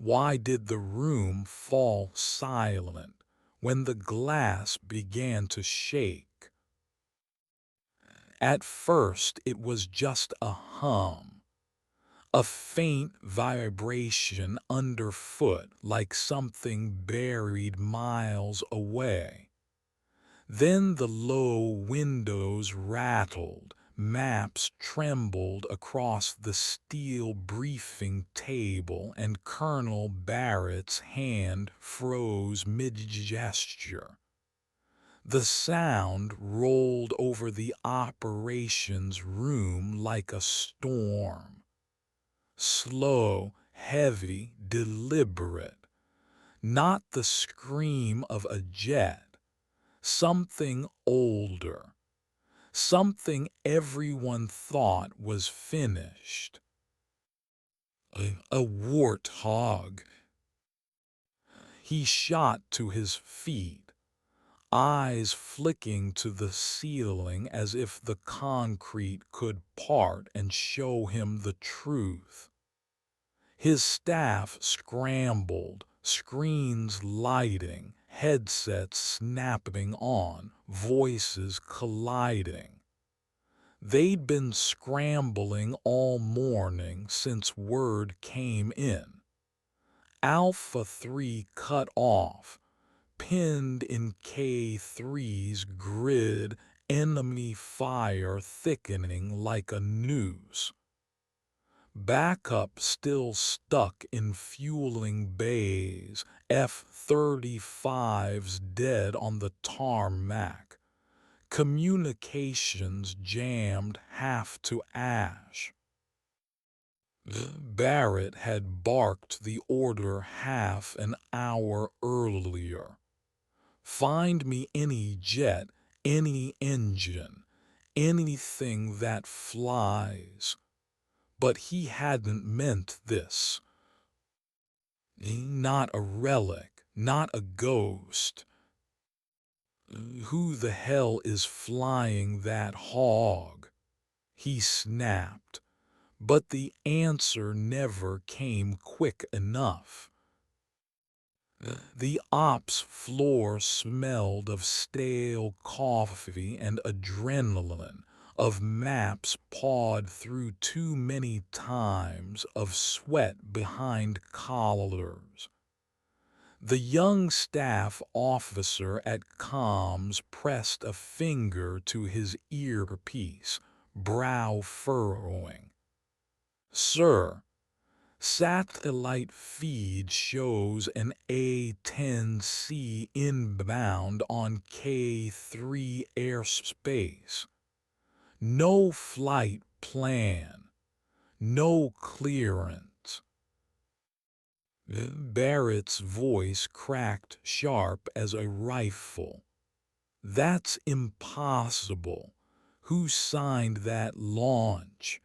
Why did the room fall silent when the glass began to shake? At first it was just a hum, a faint vibration underfoot like something buried miles away. Then the low windows rattled, maps trembled across the steel briefing table, and Colonel Barrett's hand froze mid-gesture. The sound rolled over the operations room like a storm. Slow, heavy, deliberate. Not the scream of a jet. Something older. Something everyone thought was finished. A warthog. He shot to his feet, eyes flicking to the ceiling as if the concrete could part and show him the truth. His staff scrambled, screens lighting, headsets snapping on, voices colliding. They'd been scrambling all morning since word came in. Alpha 3 cut off, pinned in K3's grid, enemy fire thickening like a noose. Backup still stuck in fueling bays, F-35s dead on the tarmac. Communications jammed half to ash. Barrett had barked the order half an hour earlier. Find me any jet, any engine, anything that flies. But he hadn't meant this. Not a relic, not a ghost. Who the hell is flying that hog? He snapped, but the answer never came quick enough. The ops floor smelled of stale coffee and adrenaline, of maps pawed through too many times, of sweat behind collars. The young staff officer at comms pressed a finger to his earpiece, brow furrowing. "Sir, satellite feed shows an A-10C inbound on K3 airspace. No flight plan, no clearance." Barrett's voice cracked sharp as a rifle. "That's impossible. Who signed that launch?"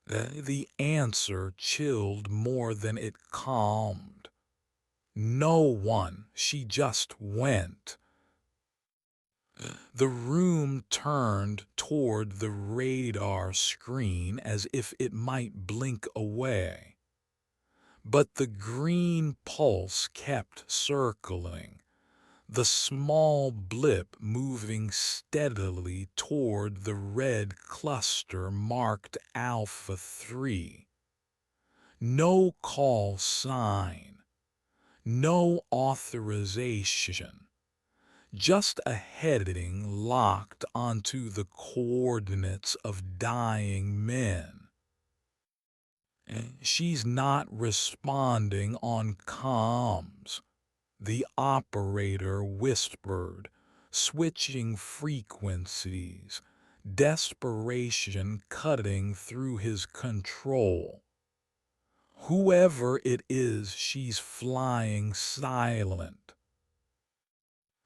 The answer chilled more than it calmed. "No one. She just went." The room turned toward the radar screen as if it might blink away. But the green pulse kept circling, the small blip moving steadily toward the red cluster marked Alpha 3. No call sign, no authorization. Just a heading locked onto the coordinates of dying men. "She's not responding on comms," the operator whispered, switching frequencies, desperation cutting through his control. "Whoever it is, she's flying silent."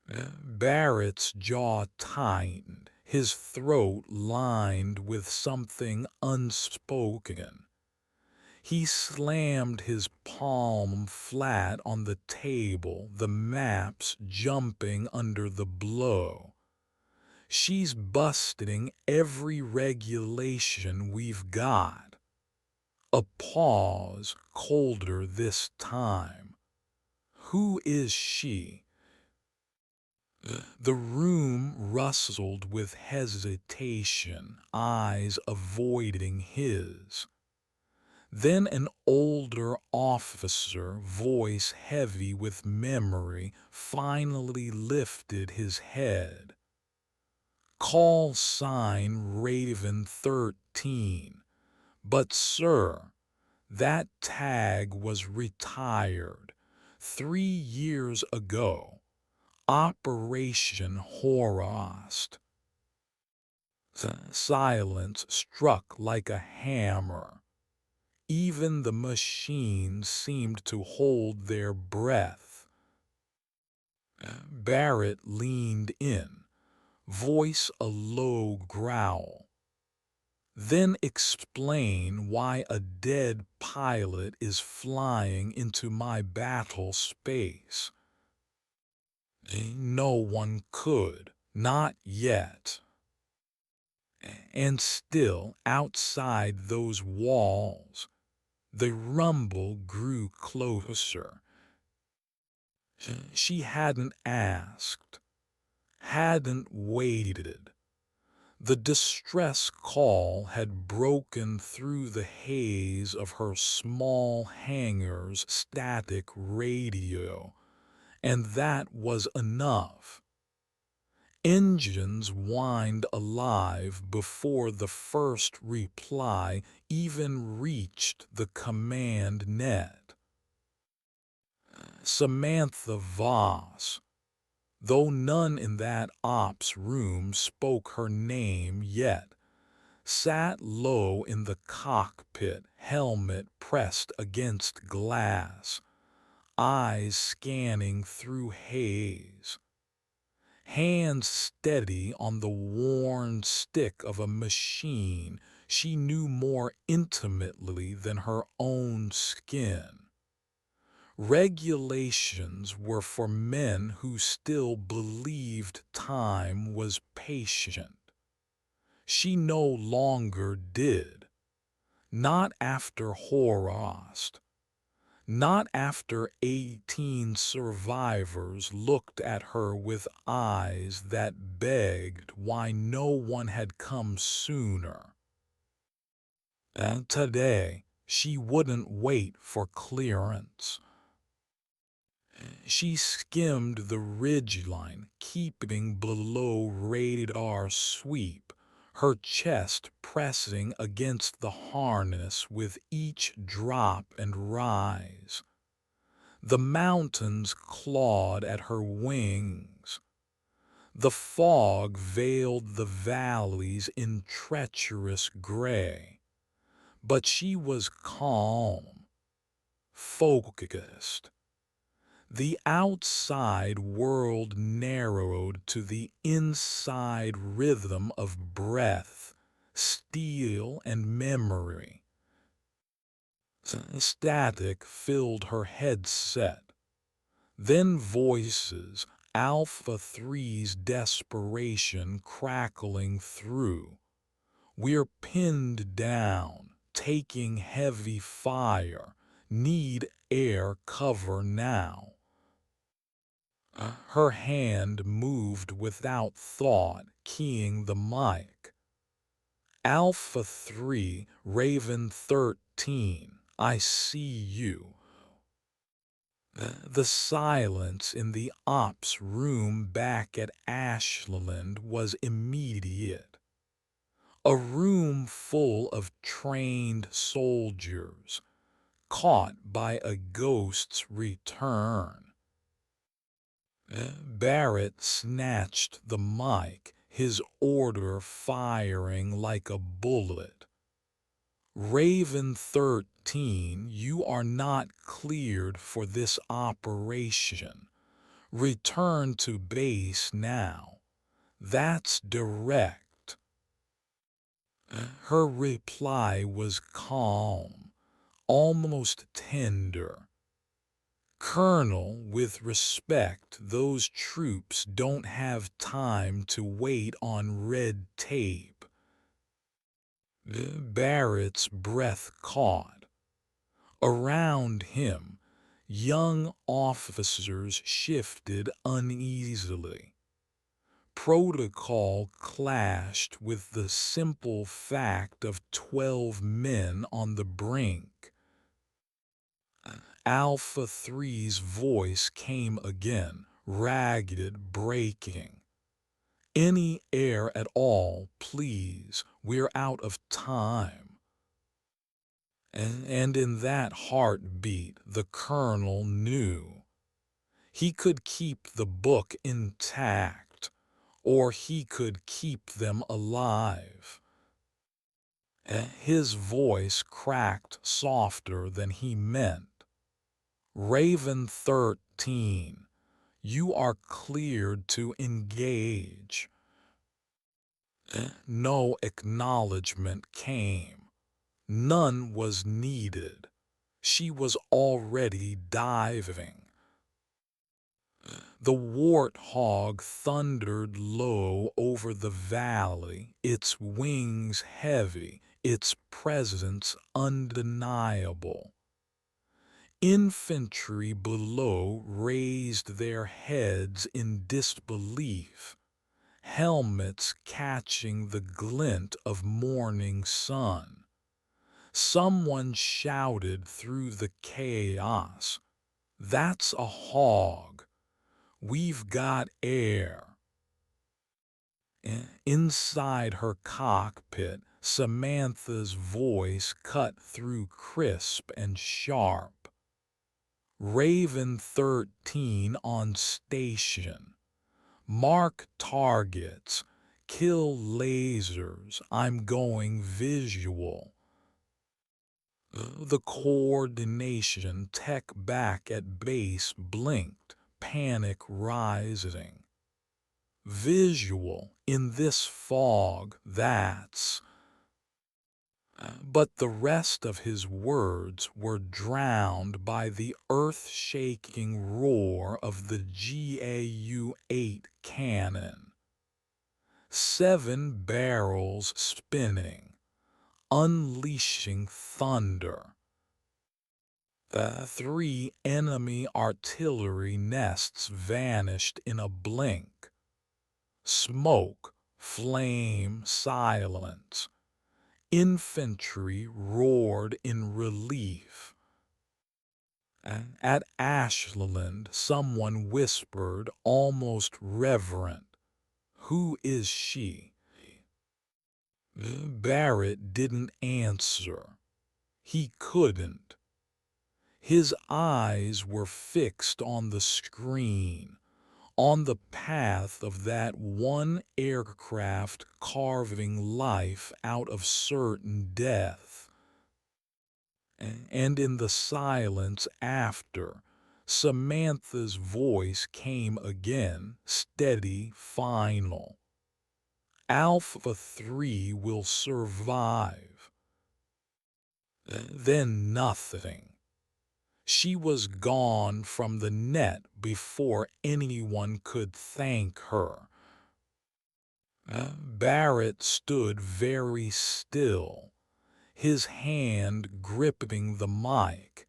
Barrett's jaw tightened, his throat lined with something unspoken. He slammed his palm flat on the table, the maps jumping under the blow. "She's busting every regulation we've got." A pause, colder this time. Who is she? The room rustled with hesitation, eyes avoiding his. Then an older officer, voice heavy with memory, finally lifted his head. Call sign Raven 13. But sir, that tag was retired 3 years ago. Operation Horost. Silence struck like a hammer. Even the machines seemed to hold their breath. Barrett leaned in, voice a low growl. Then explain why a dead pilot is flying into my battle space. No one could, not yet. And still, outside those walls, the rumble grew closer. She hadn't asked, hadn't waited. The distress call had broken through the haze of her small hangar's static radio, and that was enough. Engines whined alive before the first reply even reached the command net. Samantha Voss, though none in that ops room spoke her name yet, sat low in the cockpit, helmet pressed against glass, eyes scanning through haze. Hands steady on the worn stick of a machine she knew more intimately than her own skin. Regulations were for men who still believed time was patient. She no longer did. Not after Horost. Not after 18 survivors looked at her with eyes that begged why no one had come sooner. And today, she wouldn't wait for clearance. She skimmed the ridgeline, keeping below radar sweep, her chest pressing against the harness with each drop and rise. The mountains clawed at her wings. The fog veiled the valleys in treacherous gray. But she was calm, focused. The outside world narrowed to the inside rhythm of breath, steel, and memory. Static filled her headset. Then voices, Alpha 3's desperation crackling through. We're pinned down, taking heavy fire, need air cover now. Her hand moved without thought, keying the mic. Alpha 3, Raven 13, I see you. The silence in the ops room back at Ashland was immediate. A room full of trained soldiers, caught by a ghost's return. Barrett snatched the mic, his order firing like a bullet. Raven 13, you are not cleared for this operation. Return to base now. That's direct. Her reply was calm, almost tender. Colonel, with respect, those troops don't have time to wait on red tape. Barrett's breath caught. Around him, young officers shifted uneasily. Protocol clashed with the simple fact of 12 men on the brink. Alpha Three's voice came again, ragged, breaking. "Any air at all, please. We're out of time." And in that heartbeat, the colonel knew. He could keep the book intact, or he could keep them alive. His voice cracked softer than he meant. "Raven 13, you are cleared to engage." No acknowledgement came. None was needed. She was already diving. The warthog thundered low over the valley, its wings heavy, its presence undeniable. Infantry below raised their heads in disbelief, helmets catching the glint of morning sun. Someone shouted through the chaos, "That's a hog. We've got air." Inside her cockpit, Samantha's voice cut through crisp and sharp. "Raven 13 on station. Mark targets. Kill lasers. I'm going visual." The coordination tech back at base blinked, panic rising. "Visual in this fog, that's—" But the rest of his words were drowned by the earth-shaking roar of the GAU-8 cannon. 7 barrels spinning, unleashing thunder. 3 enemy artillery nests vanished in a blink. Smoke, flame, silence. Infantry roared in relief. At Ashland, someone whispered, almost reverent, "Who is she?" Barrett didn't answer. He couldn't. His eyes were fixed on the screen, on the path of that one aircraft carving life out of certain death. And in the silence after, Samantha's voice came again, steady, final. "Alpha 3 will survive." Then nothing. She was gone from the net before anyone could thank her. Barrett stood very still, his hand gripping the mic,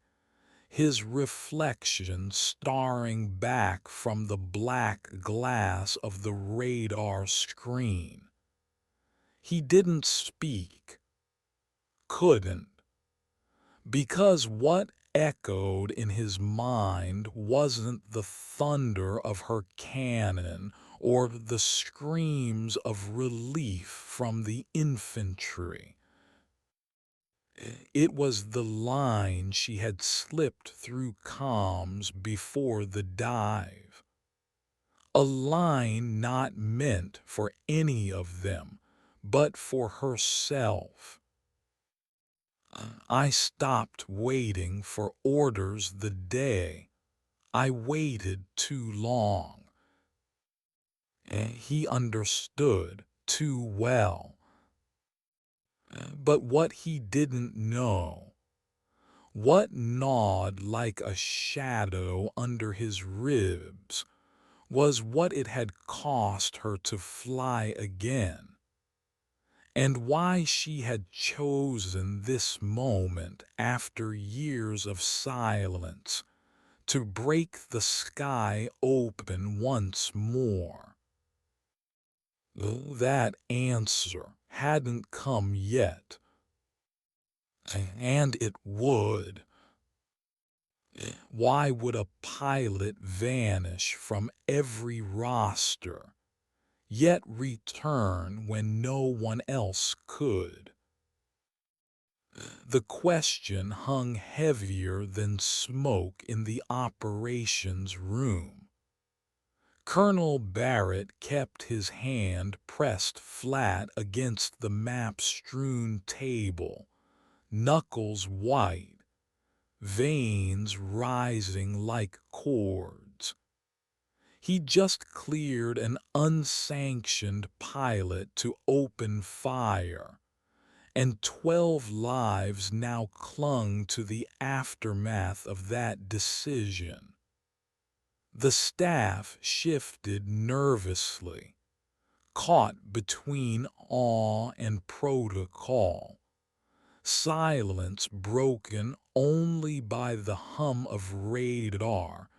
his reflection staring back from the black glass of the radar screen. He didn't speak, couldn't, because what echoed in his mind wasn't the thunder of her cannon or the screams of relief from the infantry. It was the line she had slipped through comms before the dive. A line not meant for any of them, but for herself. "I stopped waiting for orders the day I waited too long." He understood too well. But what he didn't know, what gnawed like a shadow under his ribs, was what it had cost her to fly again. and why she had chosen this moment after years of silence to break the sky open once more. Though that answer hadn't come yet, and it would. Why would a pilot vanish from every roster, yet return when no one else could? The question hung heavier than smoke in the operations room. Colonel Barrett kept his hand pressed flat against the map-strewn table, knuckles white, veins rising like cords. He just cleared an unsanctioned pilot to open fire, and 12 lives now clung to the aftermath of that decision. The staff shifted nervously, caught between awe and protocol, silence broken only by the hum of radar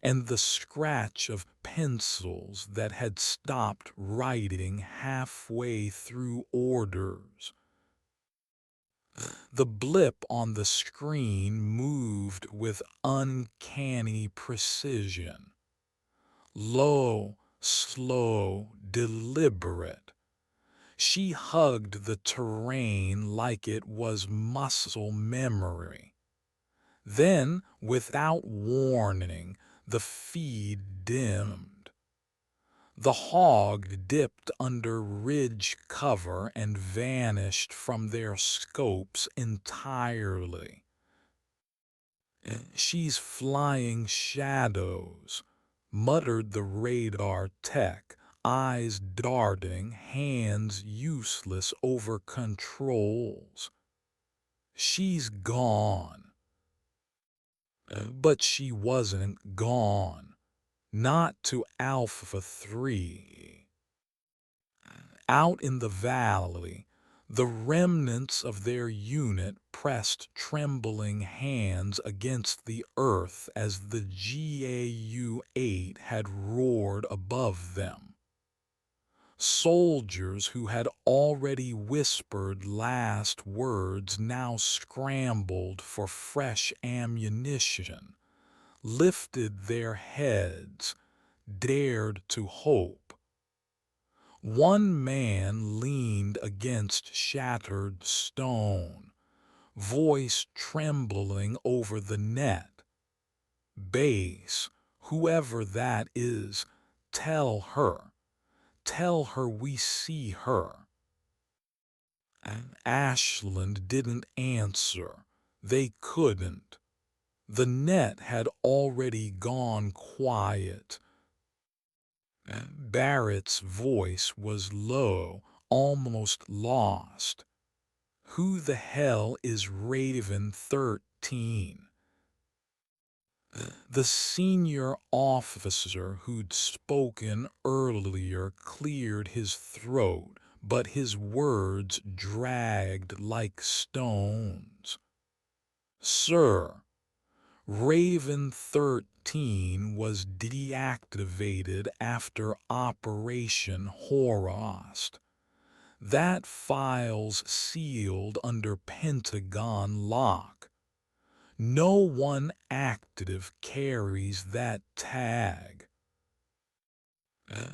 and the scratch of pencils that had stopped writing halfway through orders. The blip on the screen moved with uncanny precision. Low, slow, deliberate. She hugged the terrain like it was muscle memory. Then, without warning, the feed dimmed. The hog dipped under ridge cover and vanished from their scopes entirely. "She's flying shadows," muttered the radar tech, eyes darting, hands useless over controls. "She's gone." But she wasn't gone. Not to Alpha 3. Out in the valley, the remnants of their unit pressed trembling hands against the earth as the GAU-8 had roared above them. Soldiers who had already whispered last words now scrambled for fresh ammunition, lifted their heads, dared to hope. One man leaned against shattered stone, voice trembling over the net. "Base, whoever that is, tell her we see her." Ashland didn't answer. They couldn't. The net had already gone quiet. Barrett's voice was low, almost lost. "Who the hell is Raven 13? The senior officer who'd spoken earlier cleared his throat, but his words dragged like stones. "Sir, Raven 13 was deactivated after Operation Horost. That file's sealed under Pentagon lock. No one active carries that tag."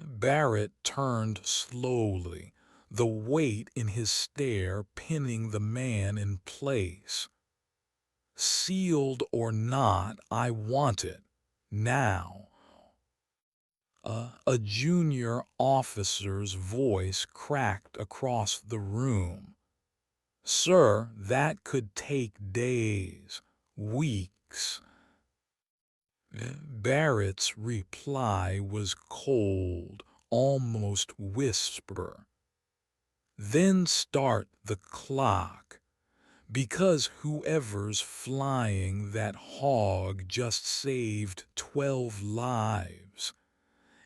Barrett turned slowly, the weight in his stare pinning the man in place. "Sealed or not, I want it. Now." A junior officer's voice cracked across the room. "Sir, that could take days, weeks." Barrett's reply was cold, almost whisper. "Then start the clock. Because whoever's flying that hog just saved 12 lives.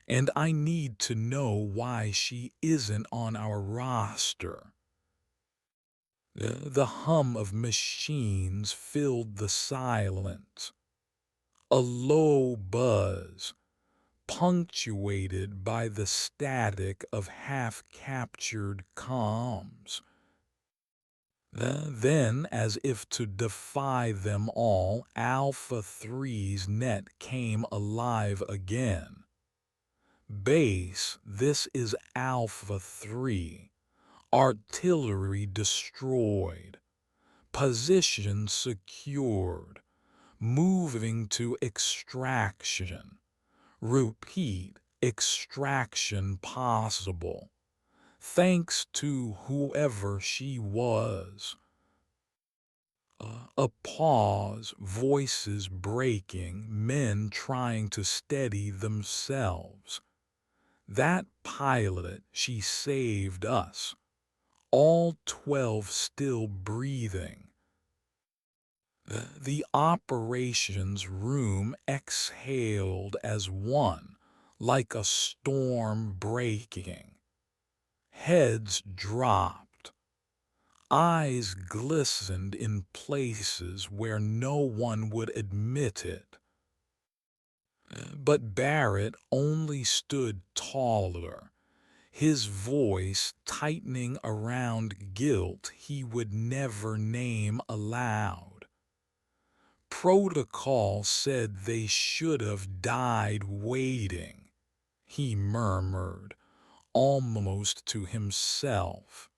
And I need to know why she isn't on our roster." The hum of machines filled the silence, a low buzz, punctuated by the static of half-captured comms. Then, as if to defy them all, Alpha 3's net came alive again. Base, this is Alpha 3. Artillery destroyed. Position secured. Moving to extraction. Repeat, extraction possible. Thanks to whoever she was. A pause, voices breaking, men trying to steady themselves. That pilot, she saved us. All 12 still breathing. The operations room exhaled as one, like a storm breaking. Heads dropped. Eyes glistened in places where no one would admit it. But Barrett only stood taller, his voice tightening around guilt he would never name aloud. Protocol said they should have died waiting, he murmured, almost to himself.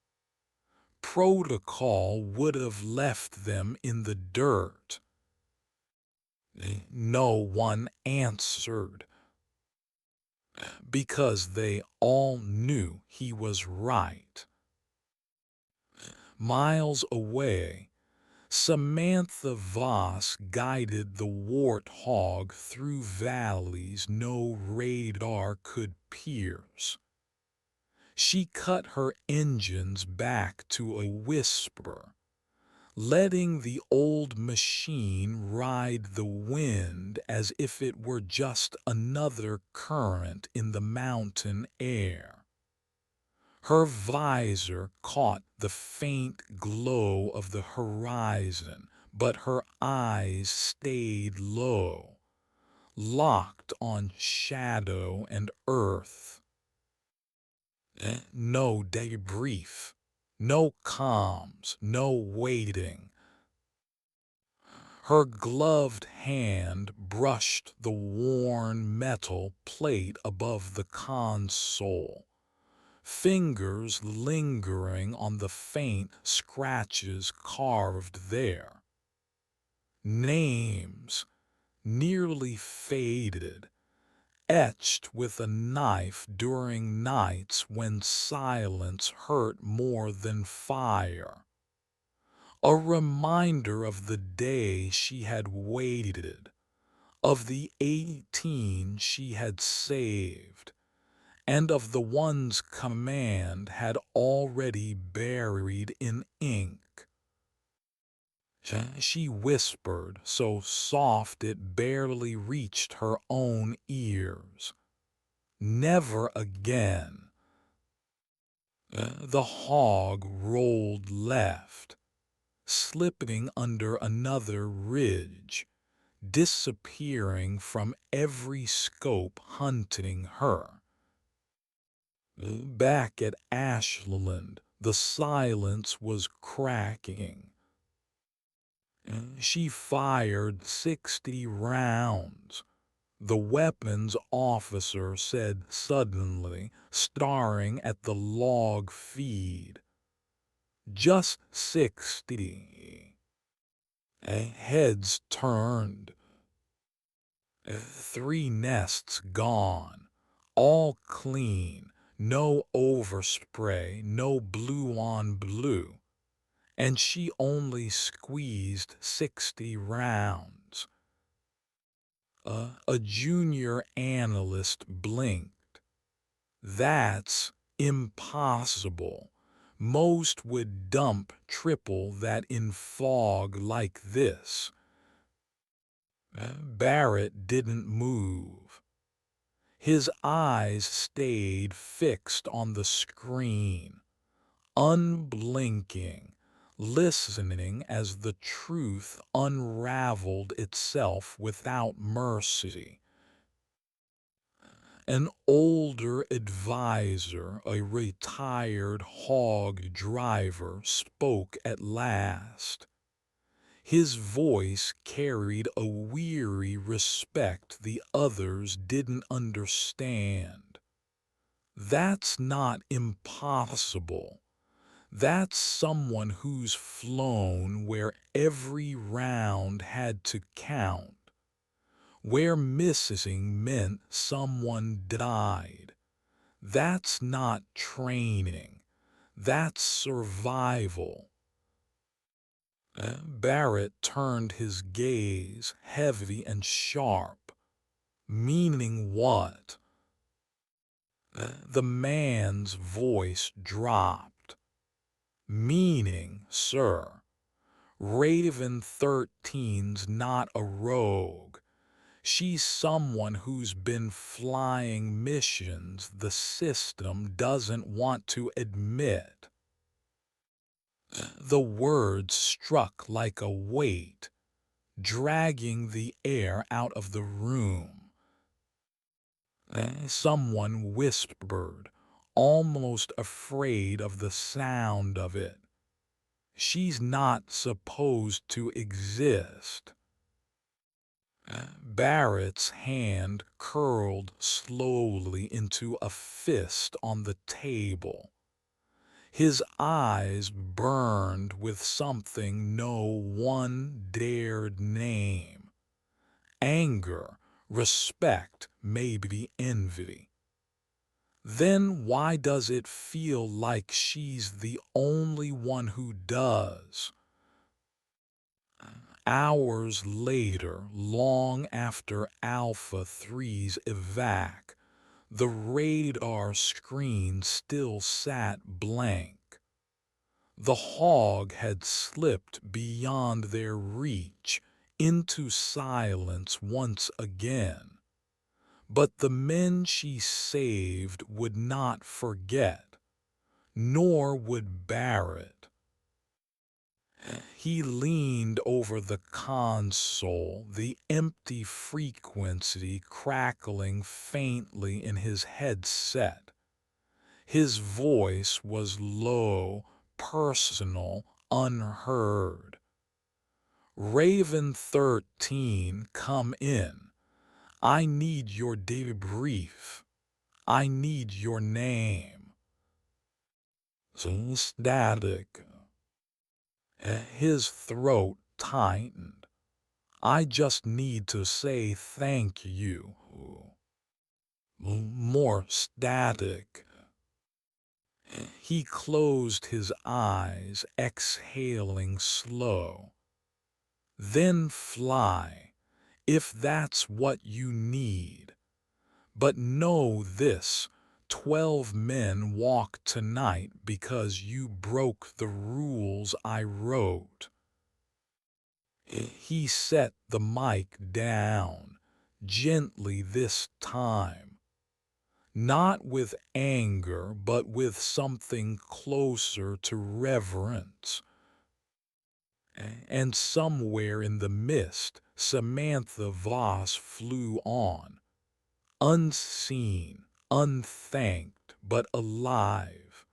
Protocol would have left them in the dirt. No one answered, because they all knew he was right. Miles away, Samantha Voss guided the warthog through valleys no radar could pierce. She cut her engines back to a whisper, letting the old machine ride the wind as if it were just another current in the mountain air. Her visor caught the faint glow of the horizon, but her eyes stayed low, locked on shadow and earth. No debrief, no comms, no waiting. Her gloved hand brushed the worn metal plate above the console, fingers lingering on the faint scratches carved there. Names, nearly faded, etched with a knife during nights when silence hurt more than fire. A reminder of the day she had waited, of the A-10 she had saved, and of the one's command had already buried in ink. She whispered, so soft it barely reached her own ears. Never again. The hog rolled left, slipping under another ridge, disappearing from every scope hunting her. Back at Ashland, the silence was cracking. She fired 60 rounds, the weapons officer said suddenly, staring at the log feed. Just 60. Heads turned. 3 nests gone, all clean, no overspray, no blue on blue, and she only squeezed 60 rounds. A junior analyst blinked. That's impossible. Most would dump triple that in fog like this. Barrett didn't move. His eyes stayed fixed on the screen, unblinking, listening as the truth unraveled itself without mercy. An older advisor, a retired hog driver, spoke at last. His voice carried a weary respect the others didn't understand. That's not impossible. That's someone who's flown where every round had to count, where missing meant someone died. That's not training. That's survival. Barrett turned his gaze heavy and sharp. Meaning what? The man's voice dropped. Meaning, sir, Raven 13's not a rogue. She's someone who's been flying missions the system doesn't want to admit. The words struck like a weight, dragging the air out of the room. Someone whispered, almost afraid of the sound of it. She's not supposed to exist. Barrett's hand curled slowly into a fist on the table. His eyes burned with something no one dared name. Anger, respect, maybe envy. Then why does it feel like she's the only one who does? Hours later, long after Alpha 3's evac, the radar screen still sat blank. The hog had slipped beyond their reach into silence once again. But the men she saved would not forget, nor would Barrett. He leaned over the console, the empty frequency crackling faintly in his headset. His voice was low, personal, unheard. Raven 13, come in. I need your debrief. I need your name. Static. His throat tightened. I just need to say thank you. More static. He closed his eyes, exhaling slow. Then fly, if that's what you need. But know this, 12 men walk tonight because you broke the rules I wrote. He set the mic down, gently this time. Not with anger, but with something closer to reverence. And somewhere in the mist, Samantha Voss flew on, unseen, unthanked, but alive.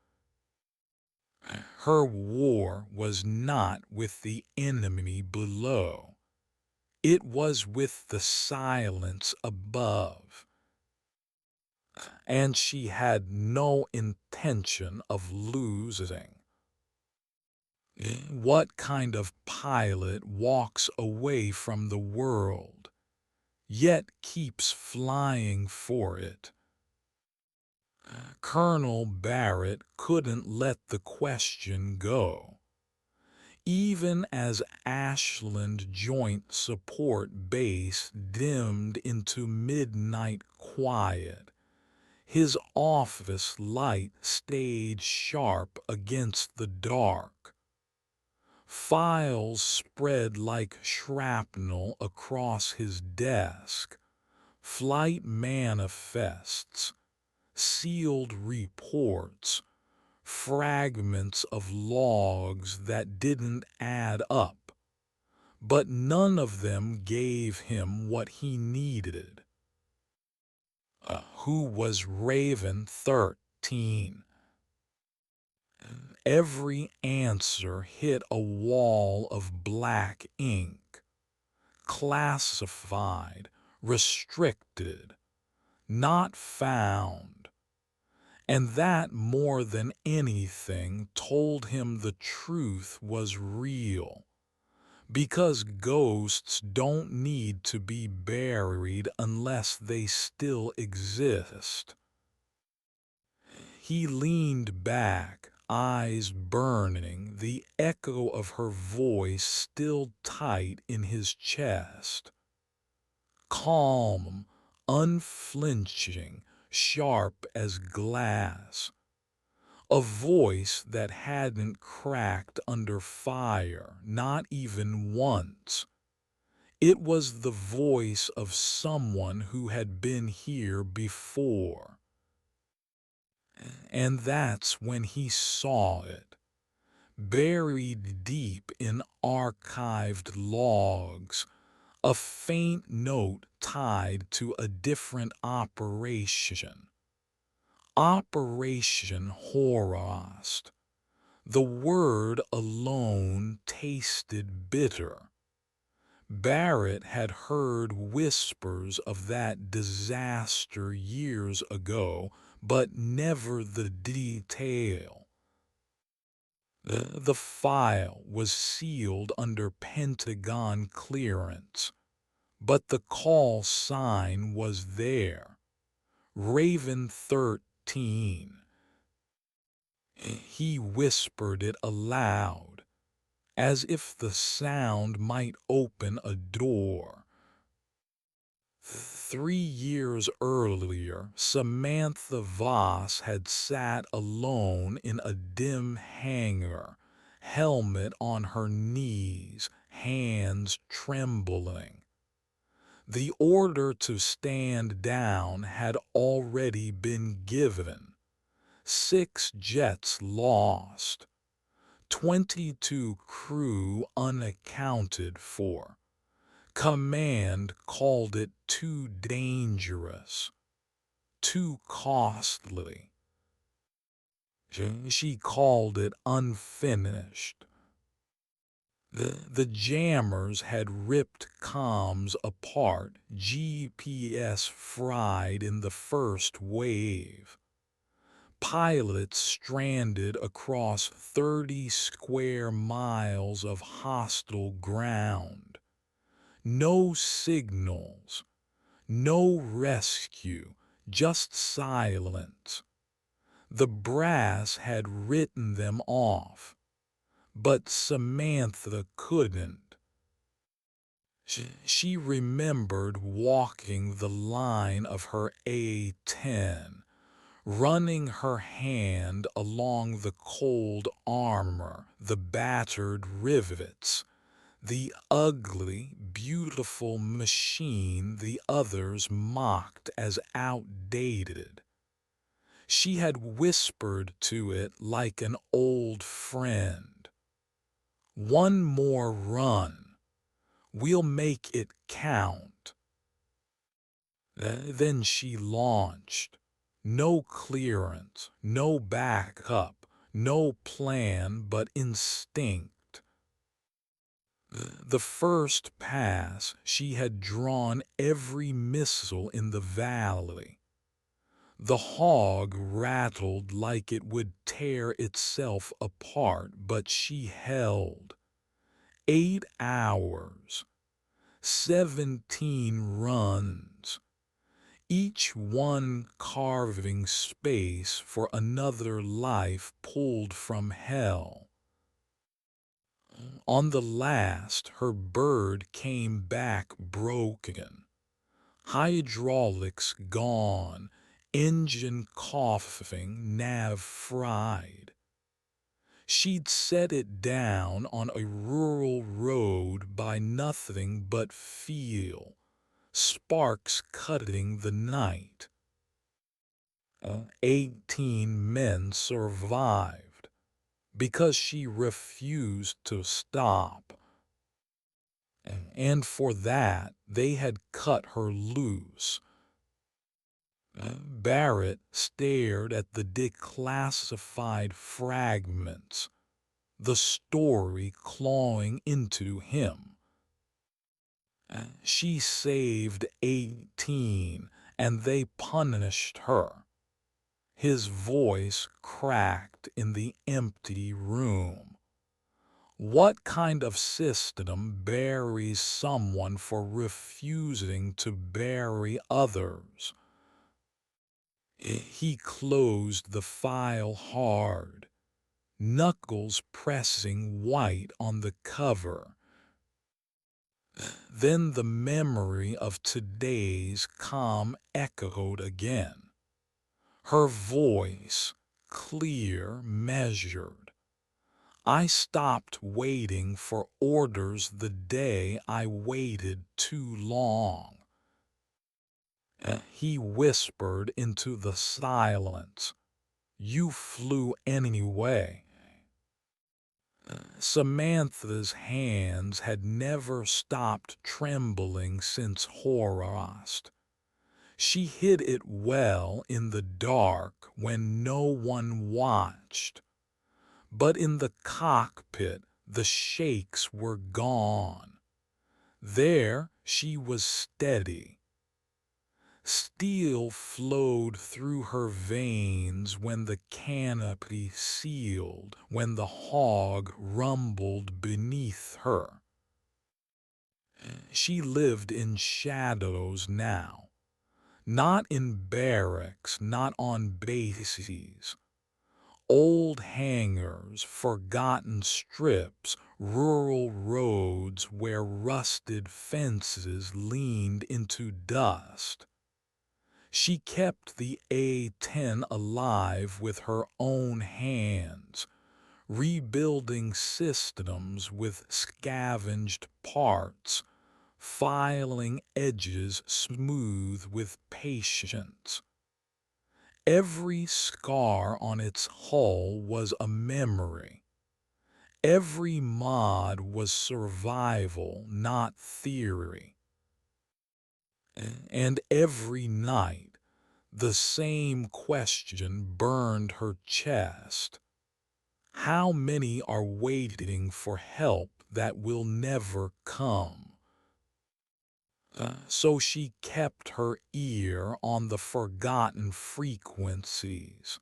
Her war was not with the enemy below. It was with the silence above. And she had no intention of losing. What kind of pilot walks away from the world, yet keeps flying for it? Colonel Barrett couldn't let the question go. Even as Ashland Joint Support Base dimmed into midnight quiet, his office light stayed sharp against the dark. Files spread like shrapnel across his desk, flight manifests, sealed reports, fragments of logs that didn't add up, but none of them gave him what he needed. Who was Raven 13? Every answer hit a wall of black ink. Classified, restricted, not found. And that more than anything told him the truth was real. Because ghosts don't need to be buried unless they still exist. He leaned back, eyes burning, the echo of her voice still tight in his chest. Calm, unflinching, sharp as glass. A voice that hadn't cracked under fire, not even once. It was the voice of someone who had been here before. And that's when he saw it, buried deep in archived logs, a faint note tied to a different operation. Operation Horost. The word alone tasted bitter. Barrett had heard whispers of that disaster years ago, but never the detail. The file was sealed under Pentagon clearance, but the call sign was there. Raven 13. He whispered it aloud, as if the sound might open a door. 3 years earlier, Samantha Voss had sat alone in a dim hangar, helmet on her knees, hands trembling. The order to stand down had already been given. 6 jets lost, 22 crew unaccounted for. Command called it too dangerous, too costly. She called it unfinished. The jammers had ripped comms apart, GPS fried in the first wave. Pilots stranded across 30 square miles of hostile ground. No signals, no rescue, just silence. The brass had written them off, but Samantha couldn't. She remembered walking the line of her A-10, running her hand along the cold armor, the battered rivets, the ugly, beautiful machine the others mocked as outdated. She had whispered to it like an old friend. "One more run. We'll make it count." Then she launched. No clearance, no backup, no plan but instinct. The first pass, she had drawn every missile in the valley. The hog rattled like it would tear itself apart, but she held. 8 hours, 17 runs, each one carving space for another life pulled from hell. On the last, her bird came back broken. Hydraulics gone, engine coughing, nav fried. She'd set it down on a rural road by nothing but feel, sparks cutting the night. 18 men survived because she refused to stop, and for that they had cut her loose. Barrett stared at the declassified fragments, the story clawing into him. She saved 18, and they punished her. His voice cracked in the empty room. What kind of system buries someone for refusing to bury others? He closed the file hard, knuckles pressing white on the cover. Then the memory of today's calm echoed again. Her voice, clear, measured. I stopped waiting for orders the day I waited too long. He whispered into the silence. You flew anyway. Samantha's hands had never stopped trembling since Horost. She hid it well in the dark when no one watched. But in the cockpit, the shakes were gone. There she was steady. Steel flowed through her veins when the canopy sealed, when the hog rumbled beneath her. She lived in shadows now, not in barracks, not on bases. Old hangars, forgotten strips, rural roads where rusted fences leaned into dust. She kept the A-10 alive with her own hands, rebuilding systems with scavenged parts, filing edges smooth with patience. Every scar on its hull was a memory. Every mod was survival, not theory. And every night, the same question burned her chest. How many are waiting for help that will never come? So she kept her ear on the forgotten frequencies.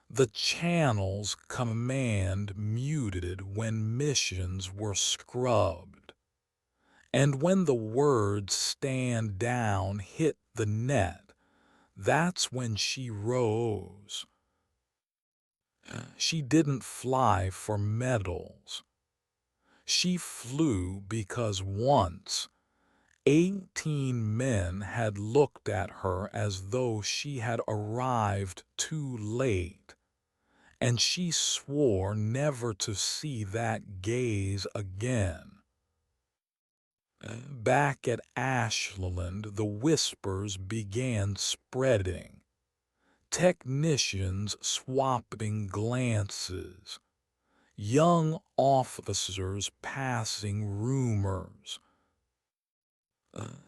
The channel's command muted when missions were scrubbed. And when the words "stand down" hit the net, that's when she rose. She didn't fly for medals. She flew because once 18 men had looked at her as though she had arrived too late, and she swore never to see that gaze again. Back at Ashland, the whispers began spreading. Technicians swapping glances. Young officers passing rumors.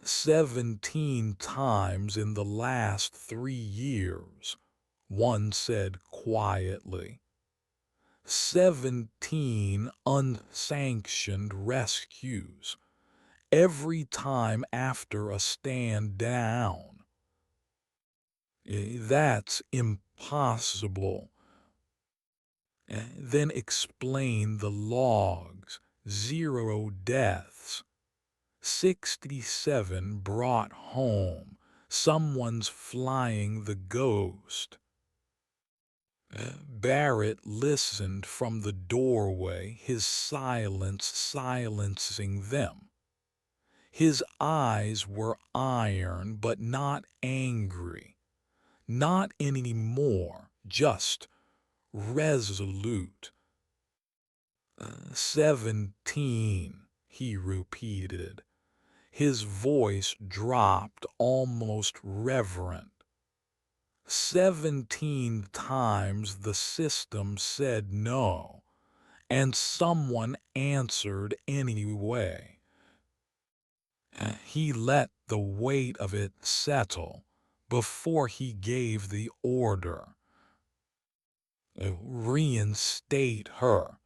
17 times in the last 3 years, one said quietly. 17 unsanctioned rescues, every time after a stand down. That's impossible. Then explain the logs. 0 deaths. 67 brought home. Someone's flying the ghost. Barrett listened from the doorway, his silence silencing them. His eyes were iron, but not angry. Not anymore, just resolute. 17, he repeated. His voice dropped almost reverent. 17 times the system said no, and someone answered anyway. He let the weight of it settle before he gave the order. Reinstate her.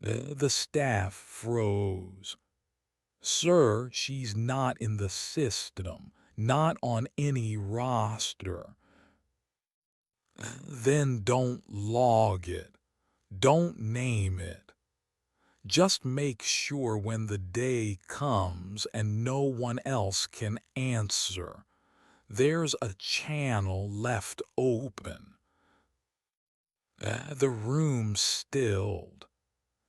The staff froze. Sir, she's not in the system, not on any roster. Then don't log it. Don't name it. Just make sure when the day comes and no one else can answer, there's a channel left open. The room stilled.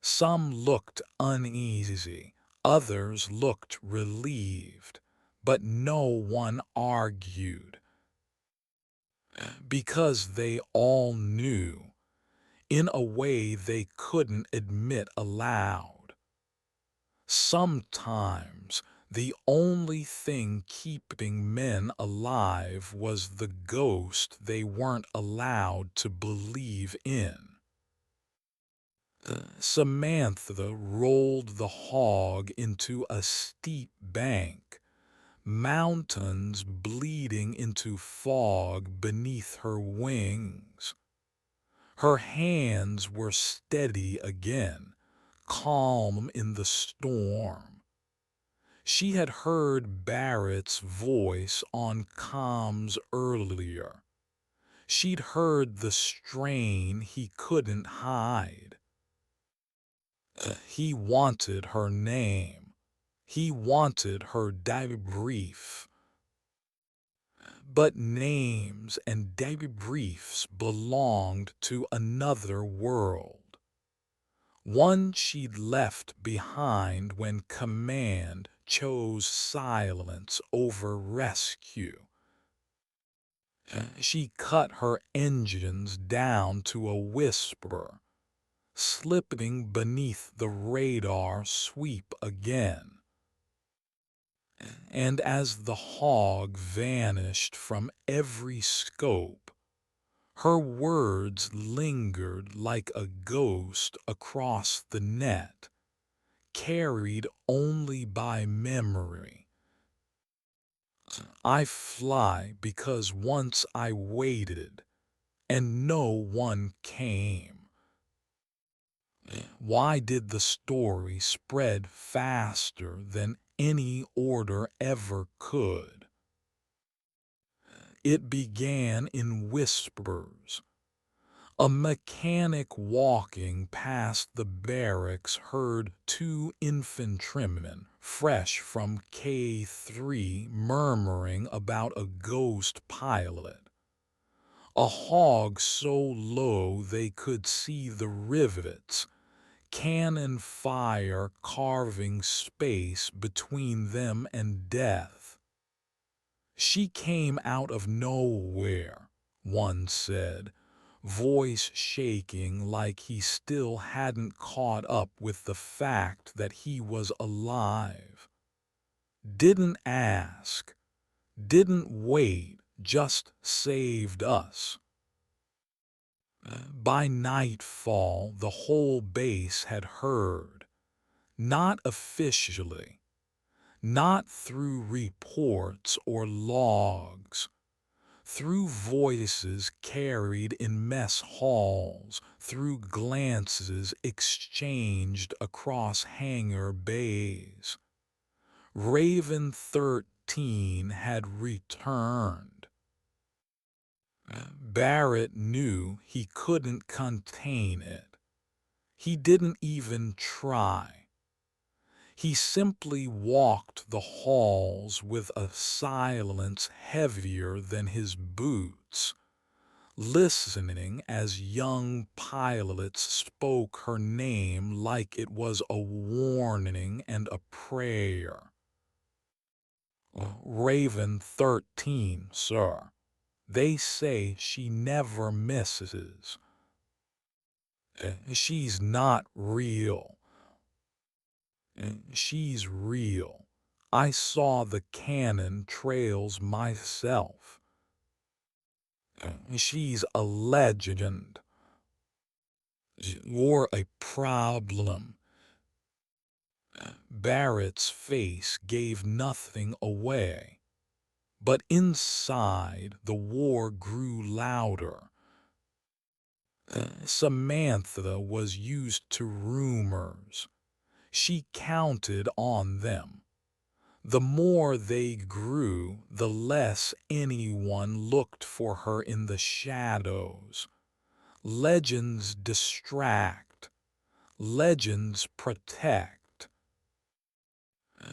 Some looked uneasy, others looked relieved, but no one argued, because they all knew, in a way they couldn't admit aloud. Sometimes the only thing keeping men alive was the ghost they weren't allowed to believe in. Samantha rolled the hog into a steep bank, mountains bleeding into fog beneath her wings. Her hands were steady again, calm in the storm. She had heard Barrett's voice on comms earlier. She'd heard the strain he couldn't hide. He wanted her name. He wanted her debrief. But names and debriefs belonged to another world. One she'd left behind when command chose silence over rescue. She cut her engines down to a whisper, slipping beneath the radar sweep again. And as the hog vanished from every scope, her words lingered like a ghost across the net, carried only by memory. I fly because once I waited, and no one came. Why did the story spread faster than any order ever could? It began in whispers. A mechanic walking past the barracks heard two infantrymen, fresh from K3, murmuring about a ghost pilot. A hog so low they could see the rivets, cannon fire carving space between them and death. She came out of nowhere, one said, voice shaking like he still hadn't caught up with the fact that he was alive. Didn't ask, didn't wait, just saved us. By nightfall, the whole base had heard, not officially, not through reports or logs, through voices carried in mess halls, through glances exchanged across hangar bays. Raven 13 had returned. Barrett knew he couldn't contain it. He didn't even try. He simply walked the halls with a silence heavier than his boots, listening as young pilots spoke her name like it was a warning and a prayer. Raven 13, sir. They say she never misses. She's not real. She's real. I saw the cannon trails myself. She's a legend. You're a problem. Barrett's face gave nothing away. But inside, the war grew louder. Samantha was used to rumors. She counted on them. The more they grew, the less anyone looked for her in the shadows. Legends distract, legends protect.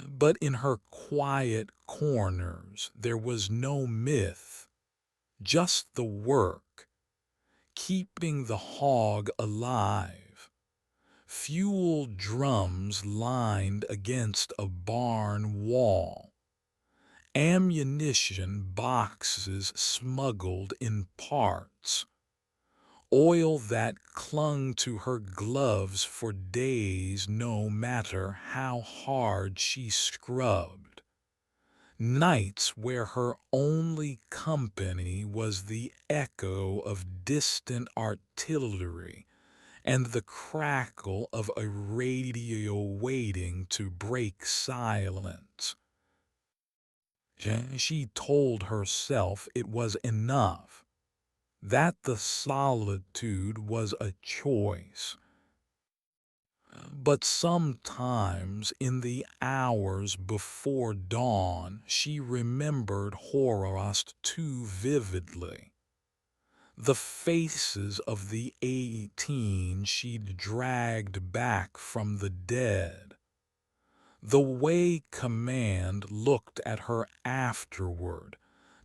But in her quiet corners, there was no myth, just the work, keeping the hog alive. Fuel drums lined against a barn wall. Ammunition boxes smuggled in parts. Oil that clung to her gloves for days no matter how hard she scrubbed. Nights where her only company was the echo of distant artillery and the crackle of a radio waiting to break silence. She told herself it was enough, that the solitude was a choice. But sometimes in the hours before dawn she remembered Horost too vividly. The faces of the 18 she'd dragged back from the dead. The way command looked at her afterward,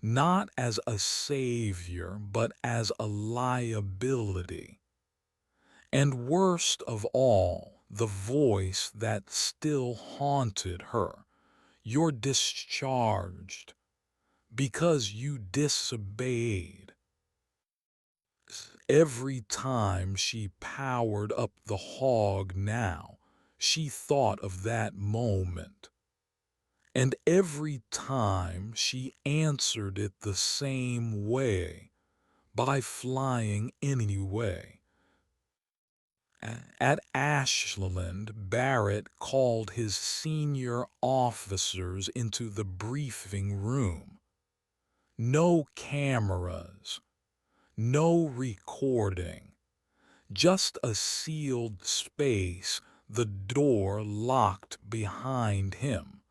not as a savior but as a liability. And worst of all, the voice that still haunted her. You're discharged because you disobeyed. Every time she powered up the hog now, she thought of that moment. And every time she answered it the same way, by flying anyway. At Ashland, Barrett called his senior officers into the briefing room. No cameras, no recording, just a sealed space, the door locked behind him.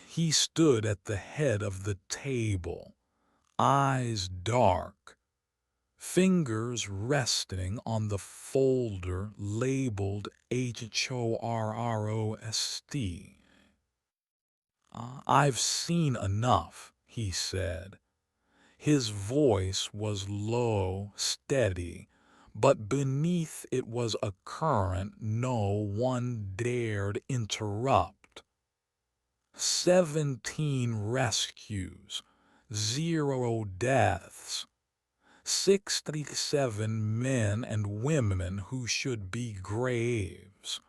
He stood at the head of the table, eyes dark, fingers resting on the folder labeled HORROST. I've seen enough, he said. His voice was low, steady, but beneath it was a current no one dared interrupt. 17 rescues, 0 deaths. 67 men and women who should be graves.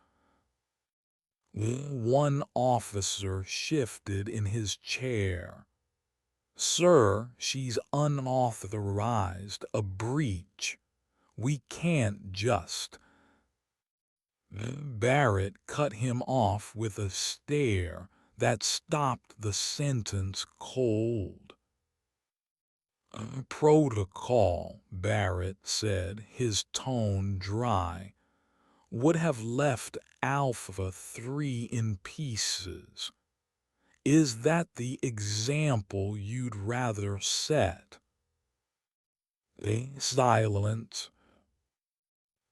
One officer shifted in his chair. Sir, she's unauthorized, a breach. We can't just. Barrett cut him off with a stare that stopped the sentence cold. Protocol, Barrett said, his tone dry, would have left Alpha 3 in pieces. Is that the example you'd rather set? Silence.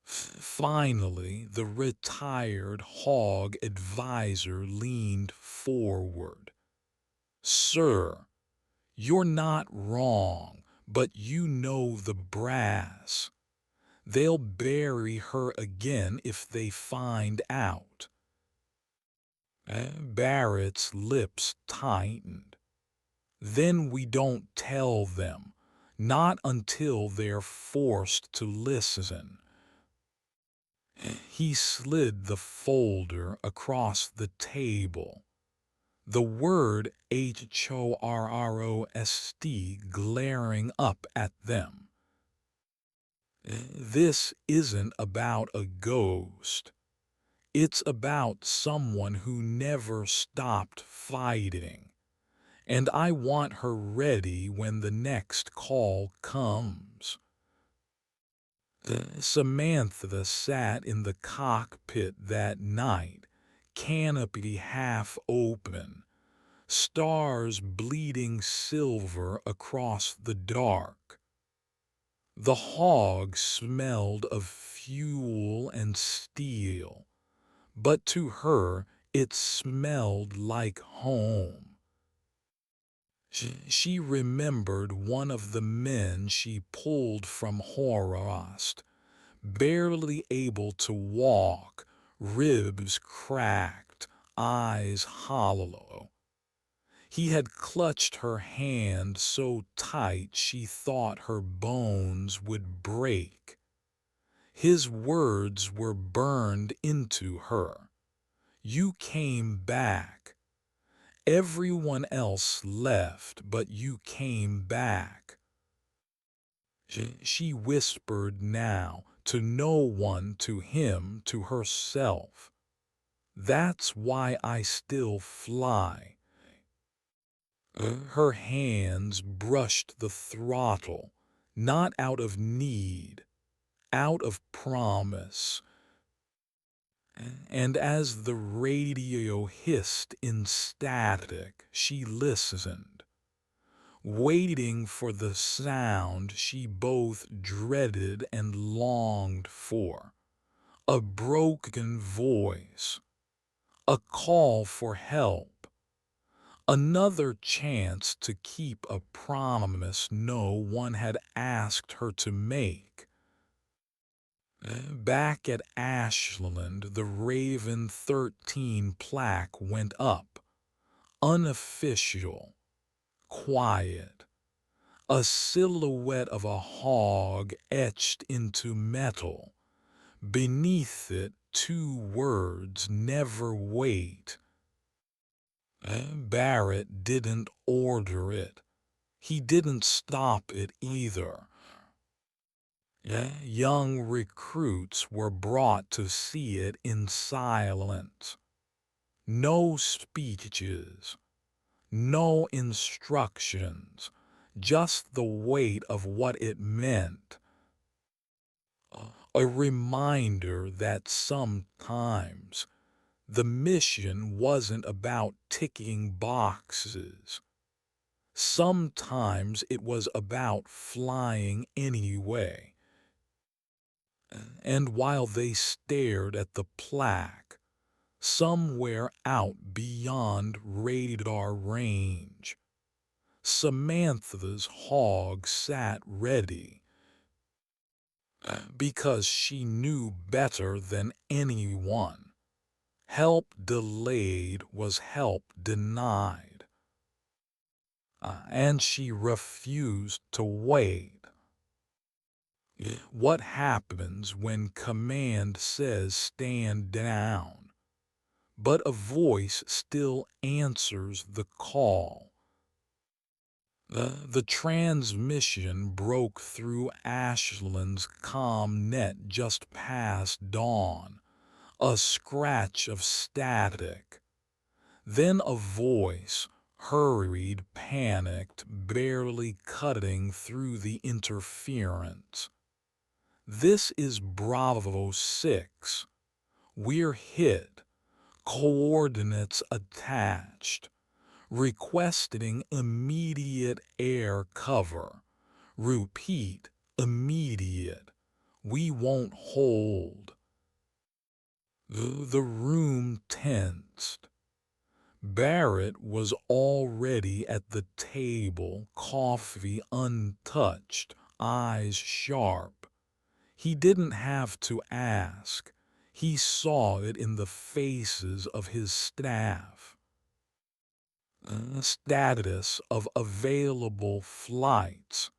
Finally, the retired hog advisor leaned forward. Sir, you're not wrong, but you know the brass. They'll bury her again if they find out. Barrett's lips tightened. Then we don't tell them, not until they're forced to listen. He slid the folder across the table. the word HORROST glaring up at them. This isn't about a ghost. It's about someone who never stopped fighting. And I want her ready when the next call comes. Samantha sat in the cockpit that night, canopy half open, stars bleeding silver across the dark. The hog smelled of fuel and steel, but to her it smelled like home. She remembered one of the men she pulled from Horost, barely able to walk, ribs cracked, eyes hollow. He had clutched her hand so tight she thought her bones would break. His words were burned into her. You came back. Everyone else left, but you came back. She whispered now, to no one, to him, to herself. That's why I still fly. Her hands brushed the throttle, not out of need, out of promise. And as the radio hissed in static, she listened, waiting for the sound she both dreaded and longed for. A broken voice, a call for help, another chance to keep a promise no one had asked her to make. Back at Ashland, the Raven 13 plaque went up, unofficial, quiet, a silhouette of a hog etched into metal. Beneath it, two words, never wait. Barrett didn't order it. He didn't stop it either. Young recruits were brought to see it in silence. No speeches, no instructions, just the weight of what it meant. A reminder that sometimes the mission wasn't about ticking boxes. Sometimes it was about flying anyway. And while they stared at the plaque, somewhere out beyond radar range, Samantha's hog sat ready, because she knew better than anyone. Help delayed was help denied, and she refused to wait. What happens when command says stand down, but a voice still answers the call? The transmission broke through Ashland's comm net just past dawn, a scratch of static. Then a voice, hurried, panicked, barely cutting through the interference. This is Bravo 6. We're hit. Coordinates attached. Requesting immediate air cover. Repeat, immediate. We won't hold. The room tensed. Barrett was already at the table, coffee untouched, eyes sharp. He didn't have to ask. He saw it in the faces of his staff. Status of available flights,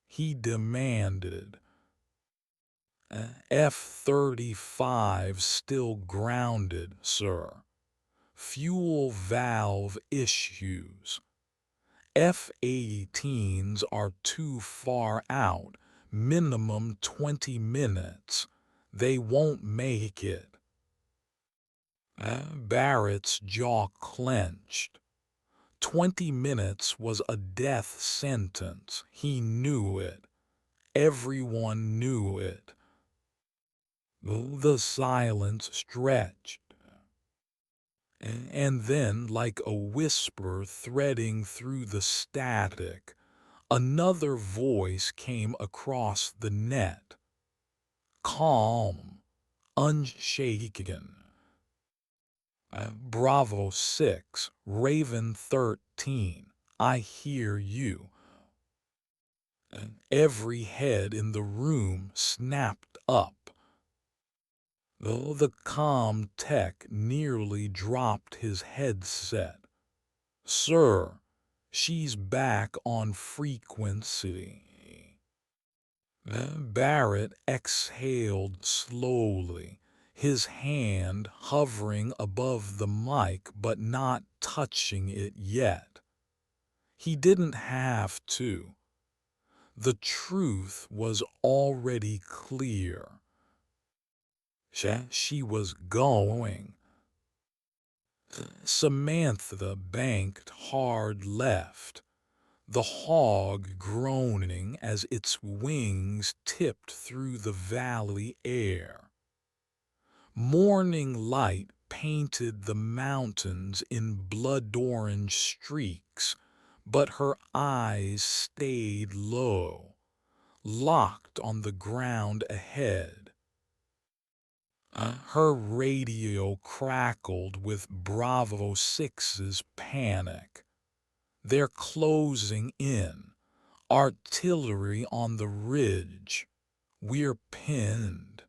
he demanded. F-35 still grounded, sir. Fuel valve issues. F-18s are too far out, minimum 20 minutes. They won't make it. Barrett's jaw clenched. 20 minutes was a death sentence. He knew it. Everyone knew it. The silence stretched. And then, like a whisper threading through the static, another voice came across the net. Calm, unshaken. Bravo 6, Raven 13, I hear you. Every head in the room snapped up. The comm tech nearly dropped his headset. Sir, she's back on frequency. Barrett exhaled slowly, his hand hovering above the mic but not touching it yet. He didn't have to. The truth was already clear. She was going. Samantha banked hard left, the hog groaning as its wings tipped through the valley air. Morning light painted the mountains in blood-orange streaks, but her eyes stayed low, locked on the ground ahead. Her radio crackled with Bravo 6's panic. They're closing in. Artillery on the ridge. We're pinned.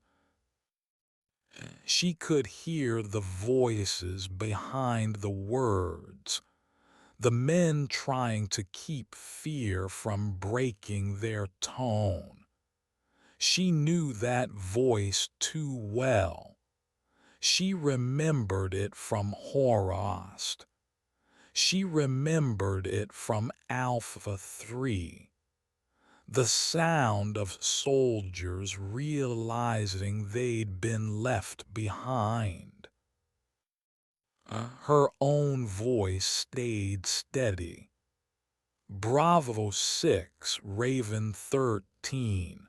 She could hear the voices behind the words, the men trying to keep fear from breaking their tone. She knew that voice too well. She remembered it from Horost. She remembered it from Alpha 3. The sound of soldiers realizing they'd been left behind. Her own voice stayed steady. Bravo 6, Raven 13.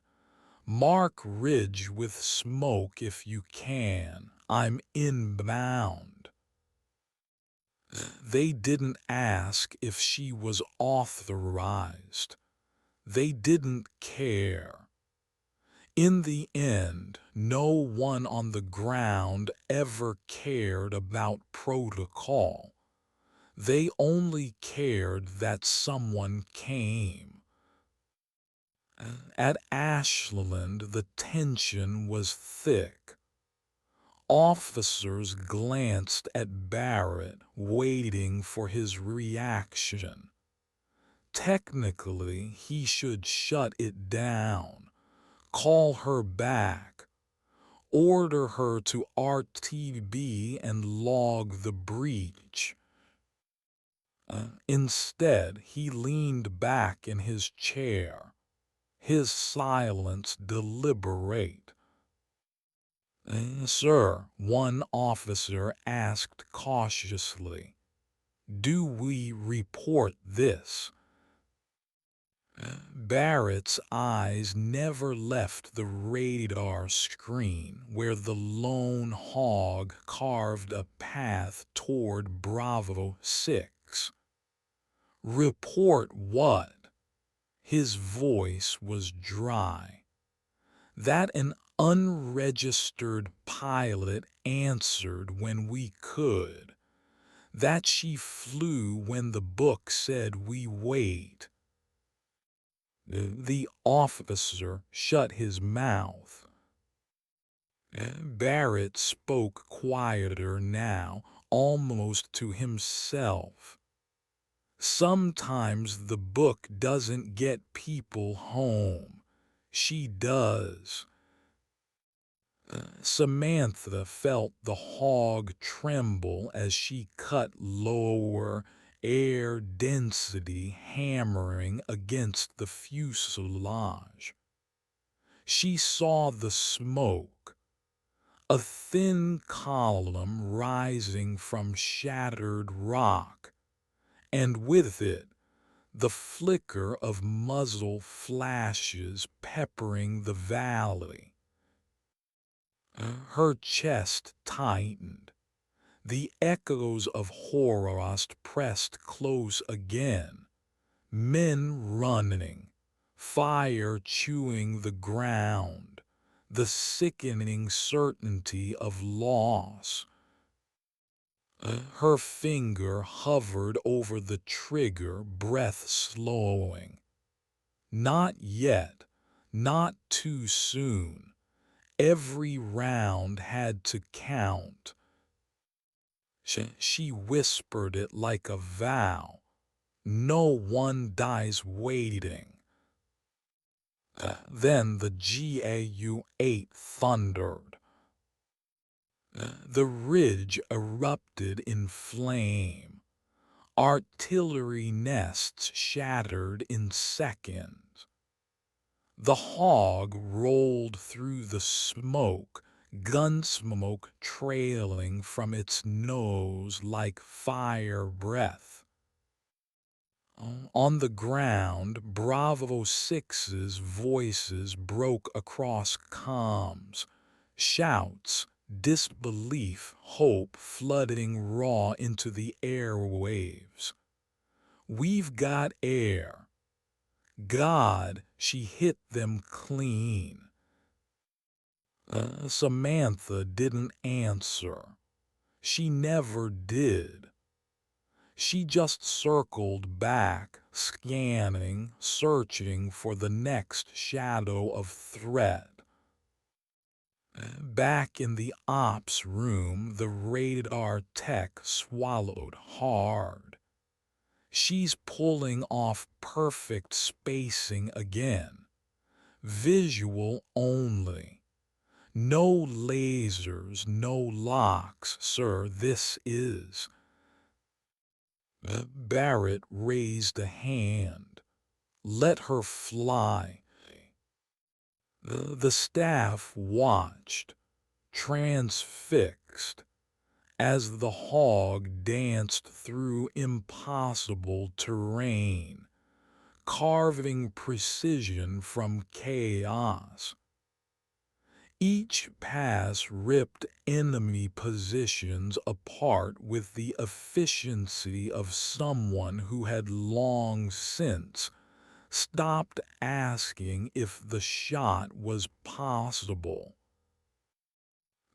Mark ridge with smoke if you can. I'm inbound. They didn't ask if she was authorized. They didn't care. In the end, no one on the ground ever cared about protocol. They only cared that someone came. At Ashland, the tension was thick. Officers glanced at Barrett, waiting for his reaction. Technically, he should shut it down, call her back, order her to RTB and log the breach. Instead, he leaned back in his chair, his silence deliberate. Sir, one officer asked cautiously, do we report this? Barrett's eyes never left the radar screen where the lone hog carved a path toward Bravo 6. Report what? His voice was dry. That an unregistered pilot answered when we could. That she flew when the book said we wait. The officer shut his mouth. Barrett spoke quieter now, almost to himself. Sometimes the book doesn't get people home. She does. Samantha felt the hog tremble as she cut lower, air density hammering against the fuselage. She saw the smoke, a thin column rising from shattered rock, and with it the flicker of muzzle flashes peppering the valley. Her chest tightened. The echoes of Holocaust pressed close again, men running, fire chewing the ground, the sickening certainty of loss. Her finger hovered over the trigger, breath slowing. Not yet, not too soon. Every round had to count. She whispered it like a vow. No one dies waiting. Then the GAU-8 thundered. The ridge erupted in flame. Artillery nests shattered in seconds. The hog rolled through the smoke, gunsmoke trailing from its nose like fire breath. On the ground, Bravo 6's voices broke across comms. Shouts, disbelief, hope flooding raw into the airwaves. "We've got air." God, she hit them clean. Samantha didn't answer. She never did. She just circled back, scanning, searching for the next shadow of threat. Back in the ops room, the radar tech swallowed hard. She's pulling off perfect spacing again. Visual only. No lasers, no locks, sir, this is. Barrett raised a hand. Let her fly. The staff watched, transfixed, as the hog danced through impossible terrain, carving precision from chaos. Each pass ripped enemy positions apart with the efficiency of someone who had long since stopped asking if the shot was possible.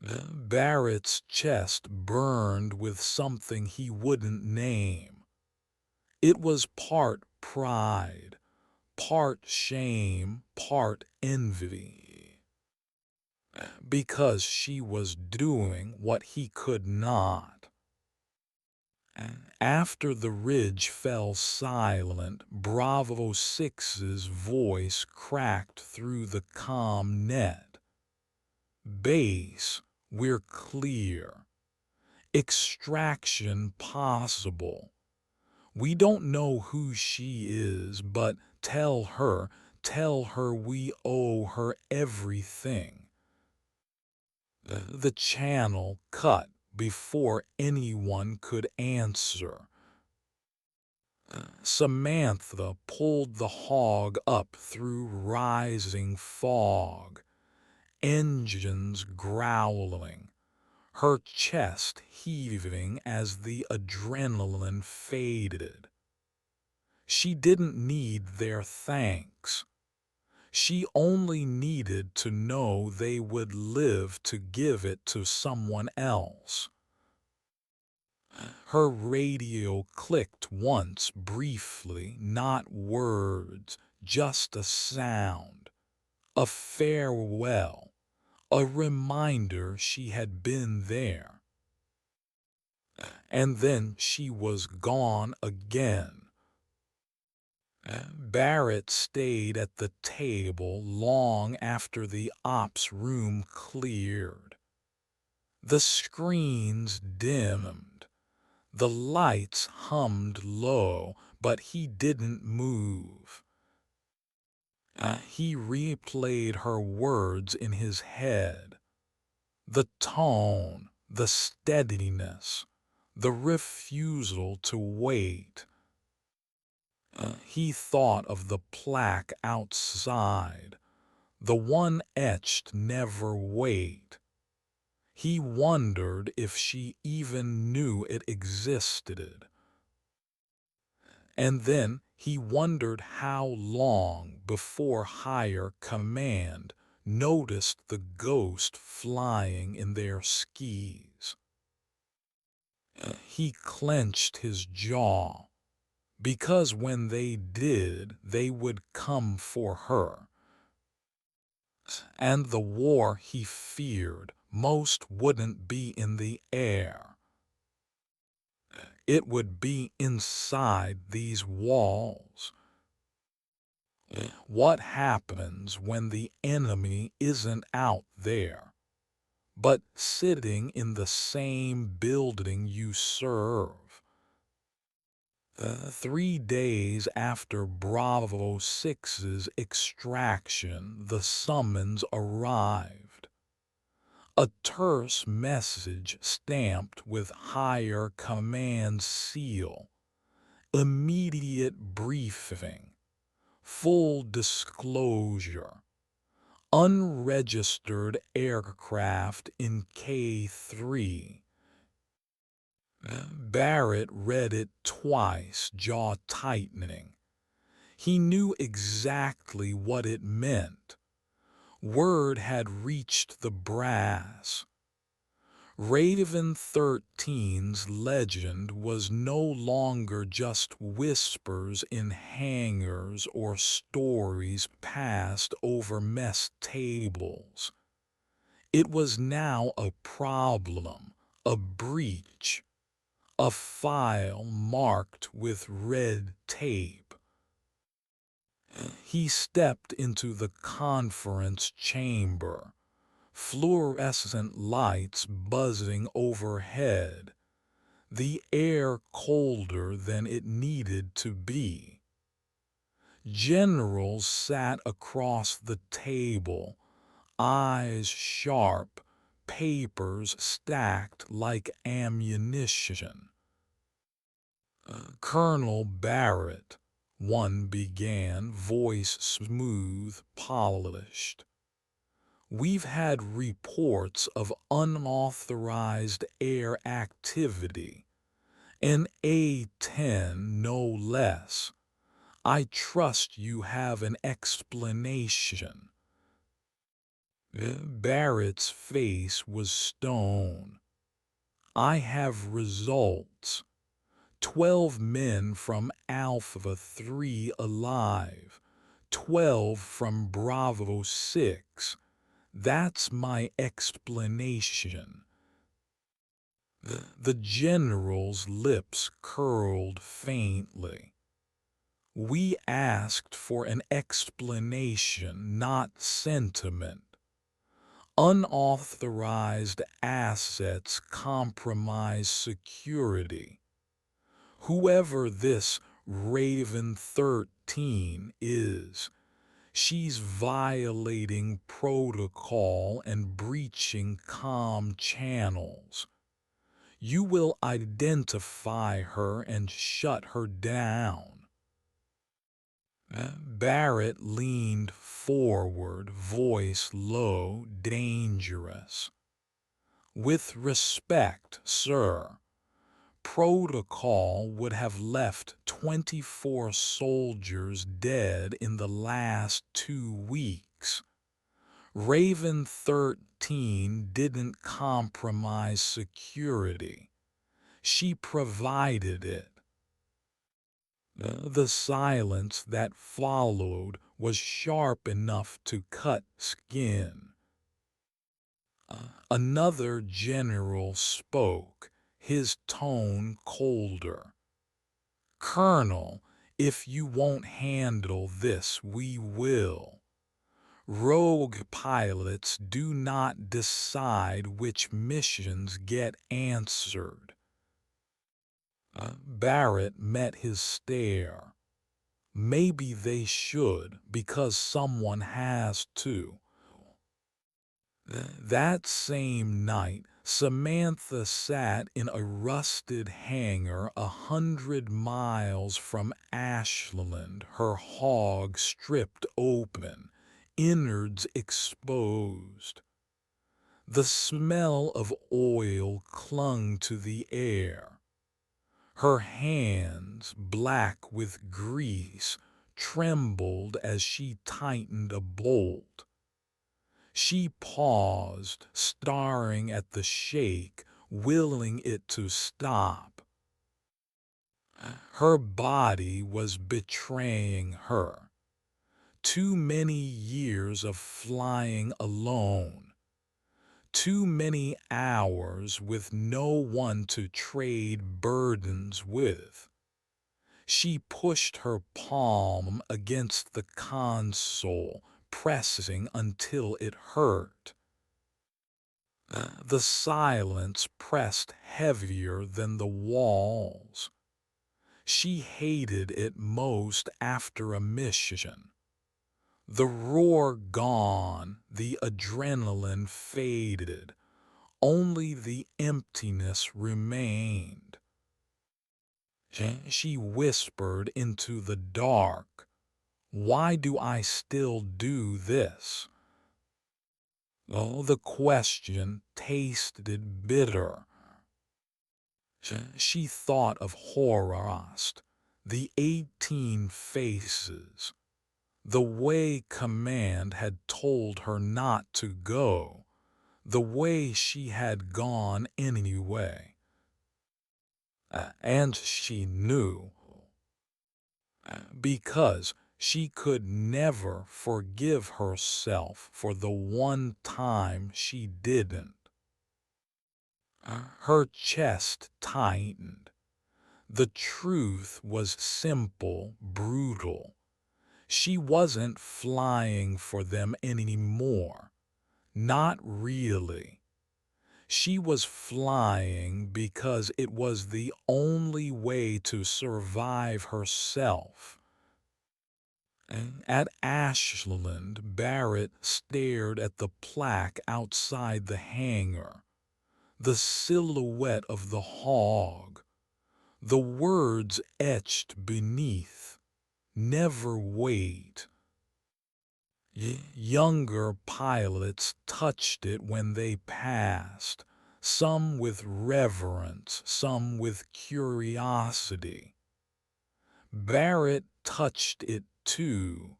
Barrett's chest burned with something he wouldn't name. It was part pride, part shame, part envy. Because she was doing what he could not. After the ridge fell silent, Bravo 6's voice cracked through the comm net. "Base, we're clear. Extraction possible. We don't know who she is, but tell her we owe her everything." The channel cut before anyone could answer. Samantha pulled the hog up through rising fog, engines growling, her chest heaving as the adrenaline faded. She didn't need their thanks. She only needed to know they would live to give it to someone else. Her radio clicked once briefly, not words, just a sound, a farewell, a reminder she had been there. And then she was gone again. Barrett stayed at the table long after the ops room cleared. The screens dimmed. The lights hummed low, but he didn't move. He replayed her words in his head. The tone, the steadiness, the refusal to wait. He thought of the plaque outside, the one etched "Never wait." He wondered if she even knew it existed. And then he wondered how long before higher command noticed the ghost flying in their skis. He clenched his jaw, because when they did, they would come for her. And the war he feared most wouldn't be in the air. It would be inside these walls. What happens when the enemy isn't out there, but sitting in the same building you serve? 3 days after Bravo 6's extraction, the summons arrived. A terse message stamped with higher command seal. Immediate briefing. Full disclosure. Unregistered aircraft in K3. Barrett read it twice, jaw tightening. He knew exactly what it meant. Word had reached the brass. Raven 13's legend was no longer just whispers in hangars or stories passed over mess tables. It was now a problem, a breach, a file marked with red tape. He stepped into the conference chamber. Fluorescent lights buzzing overhead, the air colder than it needed to be. Generals sat across the table, eyes sharp, papers stacked like ammunition. Colonel Barrett, one began, voice smooth, polished. We've had reports of unauthorized air activity, an A-10 no less. I trust you have an explanation. Barrett's face was stone. I have results. 12 men from Alpha 3 alive, 12 from Bravo 6. That's my explanation. The general's lips curled faintly. We asked for an explanation, not sentiment. Unauthorized assets compromise security. Whoever this Raven 13 is, she's violating protocol and breaching comm channels. You will identify her and shut her down. Barrett leaned forward, voice low, dangerous. With respect, sir, protocol would have left 24 soldiers dead in the last 2 weeks. Raven 13 didn't compromise security. She provided it. The silence that followed was sharp enough to cut skin. Another general spoke, his tone colder. Colonel, If you won't handle this, we will. Rogue pilots do not decide which missions get answered. Barrett met his stare. Maybe they should, because someone has to. That same night, Samantha sat in a rusted hangar 100 miles from Ashland, her hog stripped open, innards exposed. The smell of oil clung to the air. Her hands, black with grease, trembled as she tightened a bolt. She paused, staring at the shake, willing it to stop. Her body was betraying her. Too many years of flying alone. Too many hours with no one to trade burdens with. She pushed her palm against the console, pressing until it hurt. The silence pressed heavier than the walls. She hated it most after a mission. The roar gone, the adrenaline faded, only the emptiness remained. She whispered into the dark, "Why do I still do this?" Oh, the question tasted bitter. She thought of Horost, the 18 faces, the way command had told her not to go, the way she had gone anyway. And she knew, because she could never forgive herself for the one time she didn't. Her chest tightened. The truth was simple, brutal. She wasn't flying for them anymore. Not really. She was flying because it was the only way to survive herself. At Ashland, Barrett stared at the plaque outside the hangar. The silhouette of the hog. The words etched beneath. Never wait. Younger pilots touched it when they passed, some with reverence, some with curiosity. Barrett touched it too,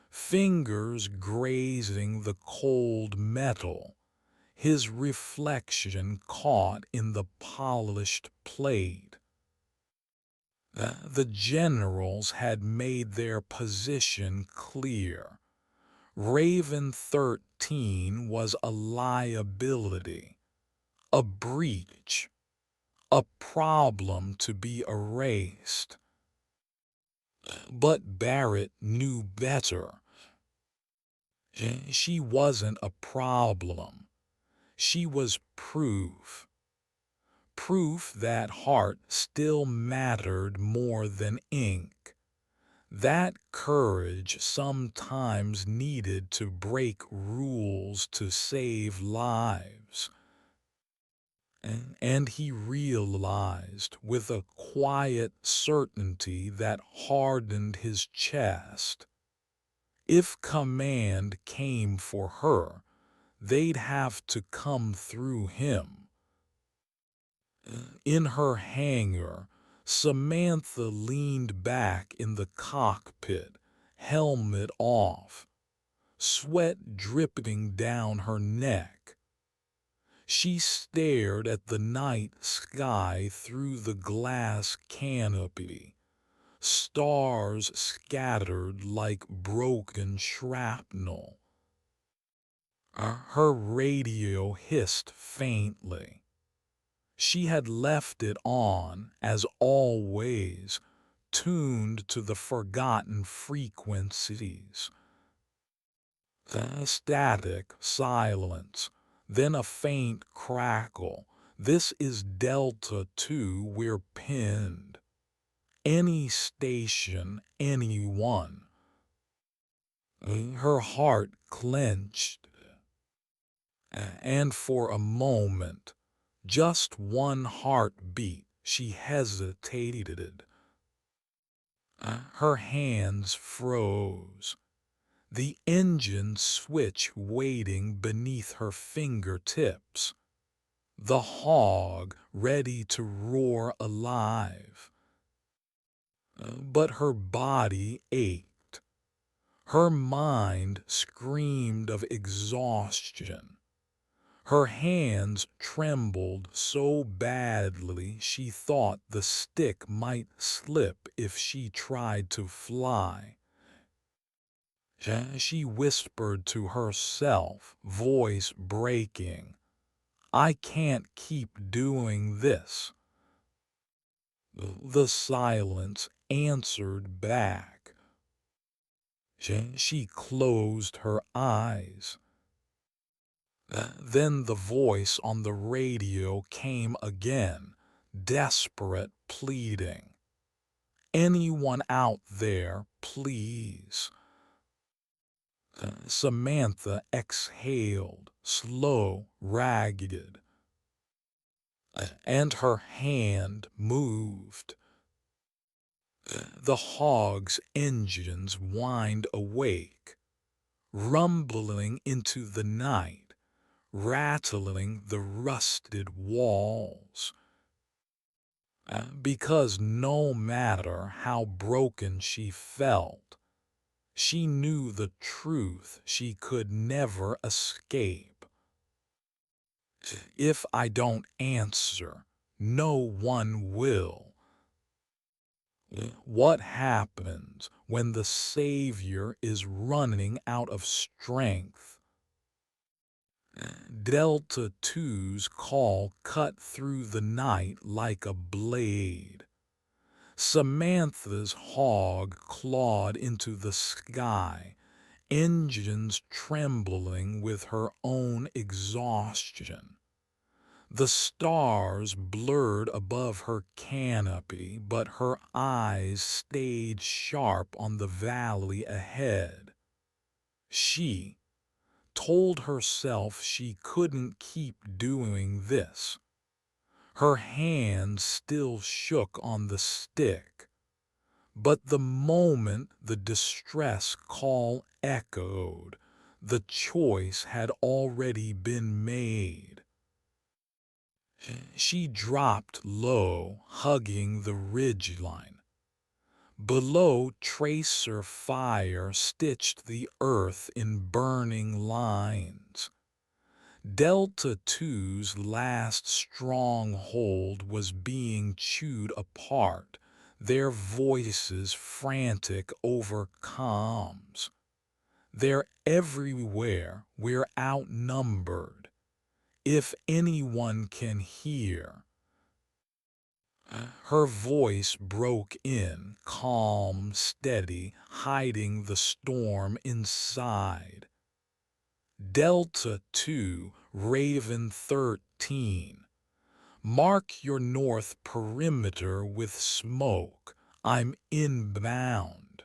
fingers grazing the cold metal, his reflection caught in the polished plate. The generals had made their position clear. Raven 13 was a liability, a breach, a problem to be erased. But Barrett knew better. She wasn't a problem. She was proof. Proof that heart still mattered more than ink. That courage sometimes needed to break rules to save lives. And he realized with a quiet certainty that hardened his chest. If command came for her, they'd have to come through him. In her hangar, Samantha leaned back in the cockpit, helmet off, sweat dripping down her neck. She stared at the night sky through the glass canopy, stars scattered like broken shrapnel. Her radio hissed faintly. She had left it on, as always, tuned to the forgotten frequencies. Static silence, then a faint crackle. This is Delta 2, we're pinned. Any station, anyone. Her heart clenched, and for a moment, just one heartbeat, she hesitated. Her hands froze, the engine switch waiting beneath her fingertips, the hog ready to roar alive. But her body ached. Her mind screamed of exhaustion. Her hands trembled so badly she thought the stick might slip if she tried to fly. She whispered to herself, voice breaking, "I can't keep doing this." The silence answered back. She closed her eyes. Then the voice on the radio came again, desperate, pleading. "Anyone out there, please?" Samantha exhaled, slow, ragged, and her hand moved. The hog's engines whined awake, rumbling into the night, rattling the rusted walls. Because no matter how broken she felt, she knew the truth she could never escape. If I don't answer, no one will. What happens when the Savior is running out of strength? Delta 2's call cut through the night like a blade. Samantha's hog clawed into the sky, engines trembling with her own exhaustion. The stars blurred above her canopy, but her eyes stayed sharp on the valley ahead. She told herself she couldn't keep doing this. Her hand still shook on the stick. But the moment the distress call echoed, the choice had already been made. She dropped low, hugging the ridgeline. Below, tracer fire stitched the earth in burning lines. Delta 2's last stronghold was being chewed apart, their voices frantic over comms. "They're everywhere, we're outnumbered. If anyone can hear." Her voice broke in, calm, steady, hiding the storm inside. "Delta 2, Raven 13. Mark your north perimeter with smoke. I'm inbound."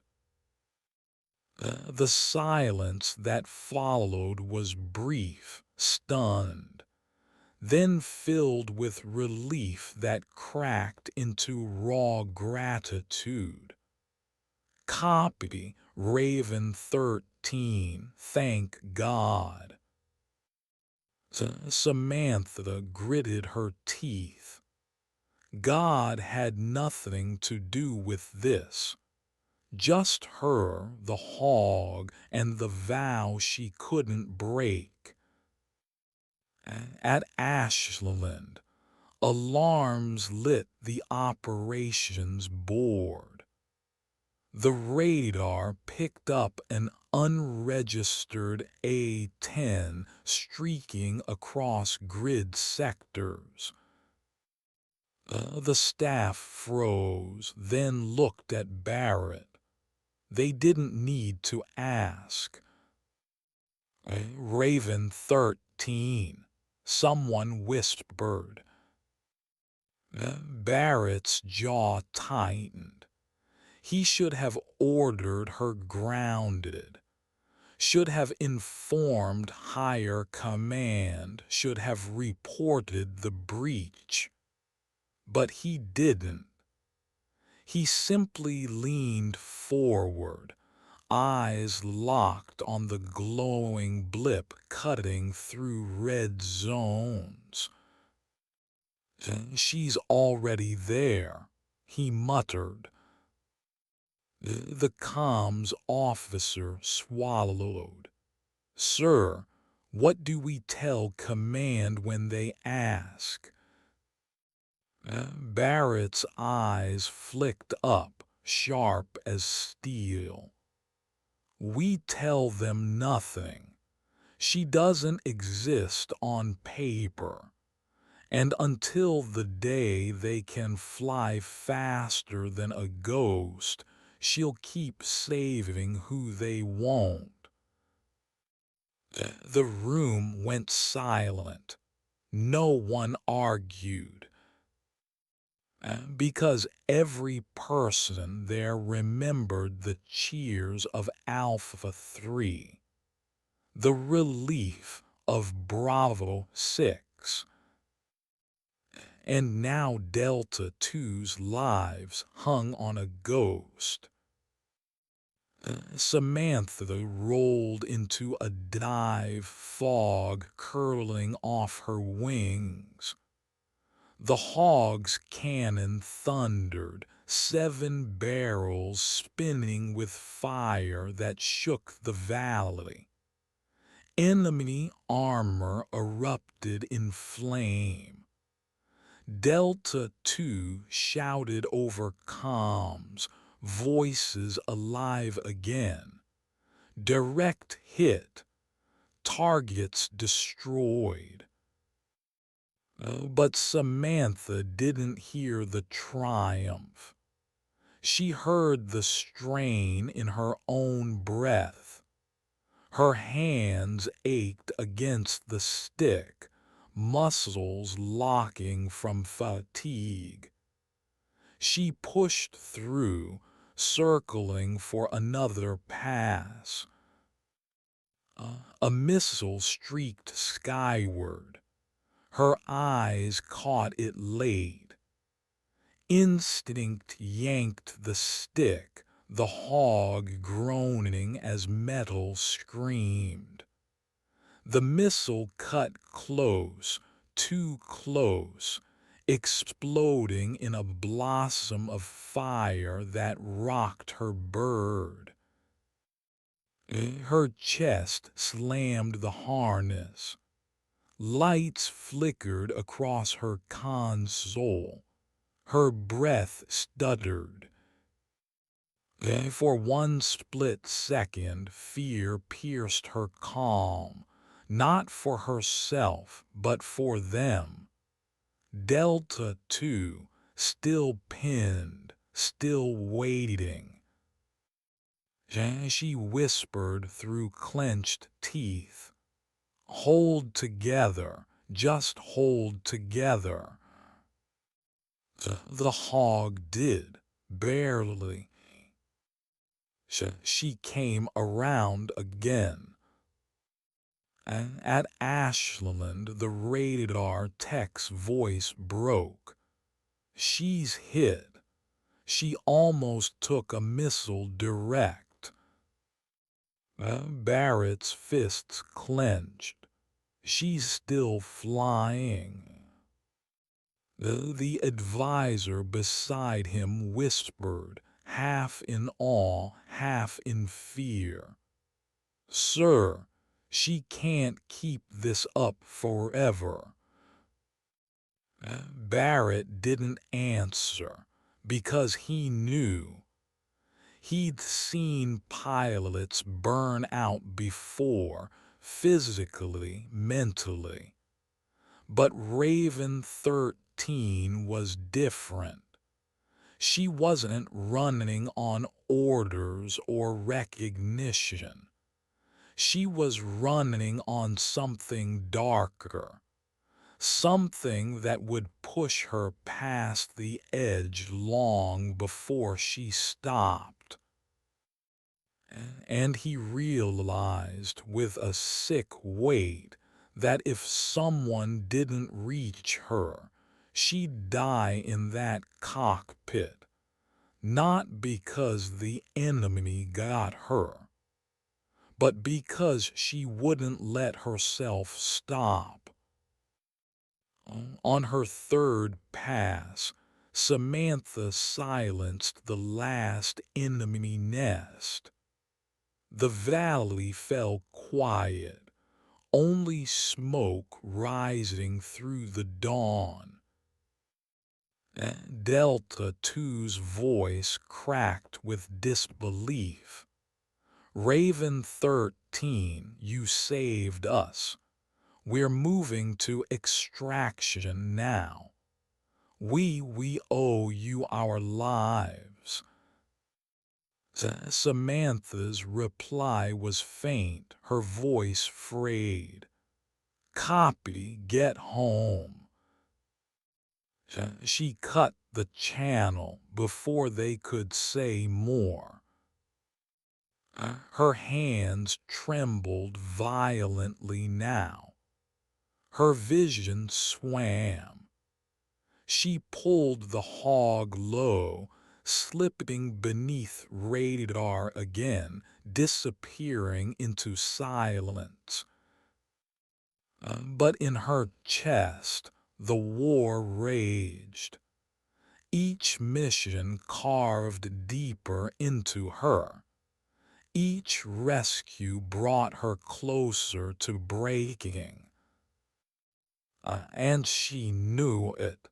The silence that followed was brief, stunned, then filled with relief that cracked into raw gratitude. "Copy, Raven 13, thank God." Samantha gritted her teeth. God had nothing to do with this. Just her, the hog, and the vow she couldn't break. At Ashland, alarms lit the operations board. The radar picked up an unregistered A-10 streaking across grid sectors. The staff froze, then looked at Barrett. They didn't need to ask. Raven 13, someone whispered. Barrett's jaw tightened. He should have ordered her grounded, should have informed higher command, should have reported the breach. But he didn't. He simply leaned forward, eyes locked on the glowing blip cutting through red zones. She's already there, he muttered. The comms officer swallowed. Sir, what do we tell command when they ask? Barrett's eyes flicked up, sharp as steel. We tell them nothing. She doesn't exist on paper. And until the day they can fly faster than a ghost, she'll keep saving who they won't. The room went silent. No one argued. Because every person there remembered the cheers of Alpha 3, the relief of Bravo 6, and now Delta 2's lives hung on a ghost. Samantha rolled into a dive, fog curling off her wings. The hog's cannon thundered, 7 barrels spinning with fire that shook the valley. Enemy armor erupted in flame. Delta 2 shouted over comms, voices alive again. Direct hit. Targets destroyed. But Samantha didn't hear the triumph. She heard the strain in her own breath. Her hands ached against the stick, muscles locking from fatigue. She pushed through, circling for another pass. A missile streaked skyward. Her eyes caught it late. Instinct yanked the stick, the hog groaning as metal screamed. The missile cut close, too close, exploding in a blossom of fire that rocked her bird. Her chest slammed the harness. Lights flickered across her console. Her breath stuttered. For one split second, fear pierced her calm, not for herself, but for them. Delta 2, still pinned, still waiting. She whispered through clenched teeth. Hold together, just hold together. The hog did, barely. She came around again. At Ashland, the radar tech's voice broke. She's hit. She almost took a missile direct. Barrett's fists clenched. She's still flying. The advisor beside him whispered, half in awe, half in fear. Sir, she can't keep this up forever. Barrett didn't answer because he knew. He'd seen pilots burn out before, physically, mentally. But Raven 13 13 was different. She wasn't running on orders or recognition. She was running on something darker, something that would push her past the edge long before she stopped. And he realized with a sick weight that if someone didn't reach her, she'd die in that cockpit, not because the enemy got her, but because she wouldn't let herself stop. On her third pass, Samantha silenced the last enemy nest. The valley fell quiet, only smoke rising through the dawn. Delta Two's voice cracked with disbelief. Raven 13, you saved us. We're moving to extraction now. We owe you our lives. Samantha's reply was faint, her voice frayed. Copy, get home. She cut the channel before they could say more. Her hands trembled violently now. Her vision swam. She pulled the hog low, slipping beneath radar again, disappearing into silence. But in her chest, the war raged. Each mission carved deeper into her. Each rescue brought her closer to breaking. And she knew it.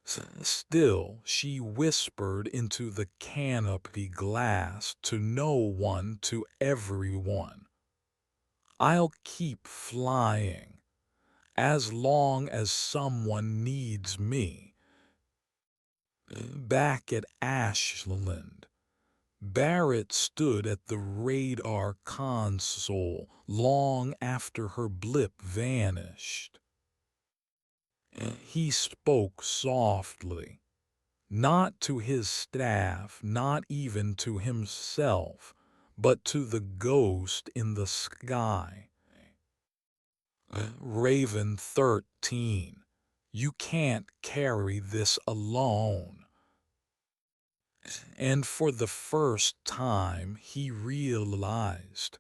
Still, she whispered into the canopy glass to no one, to everyone. I'll keep flying, as long as someone needs me. Back at Ashland, Barrett stood at the radar console long after her blip vanished. He spoke softly, not to his staff, not even to himself, but to the ghost in the sky. Raven 13, you can't carry this alone. And for the first time he realized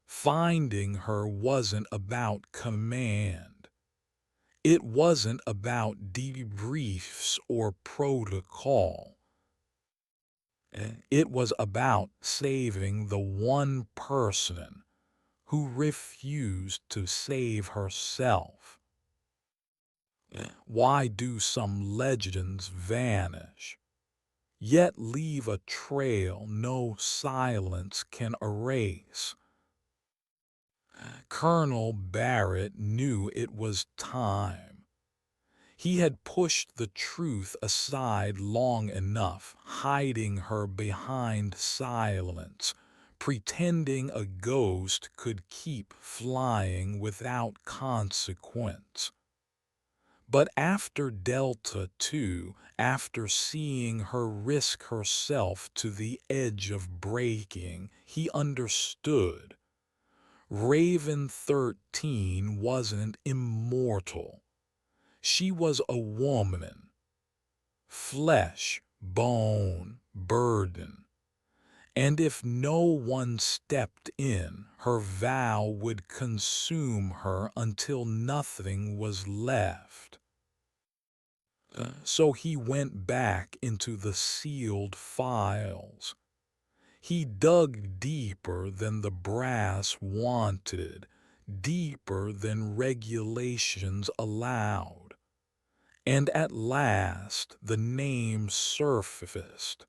finding her wasn't about command. It wasn't about debriefs or protocol. It was about saving the one person who refused to save herself. Why do some legends vanish, yet leave a trail no silence can erase? Colonel Barrett knew it was time. He had pushed the truth aside long enough, hiding her behind silence, pretending a ghost could keep flying without consequence. But after Delta 2, after seeing her risk herself to the edge of breaking, he understood. Raven 13 wasn't immortal. She was a woman, flesh, bone, burden. And if no one stepped in, her vow would consume her until nothing was left. So he went back into the sealed files. He dug deeper than the brass wanted, deeper than regulations allowed. And at last the name surfaced.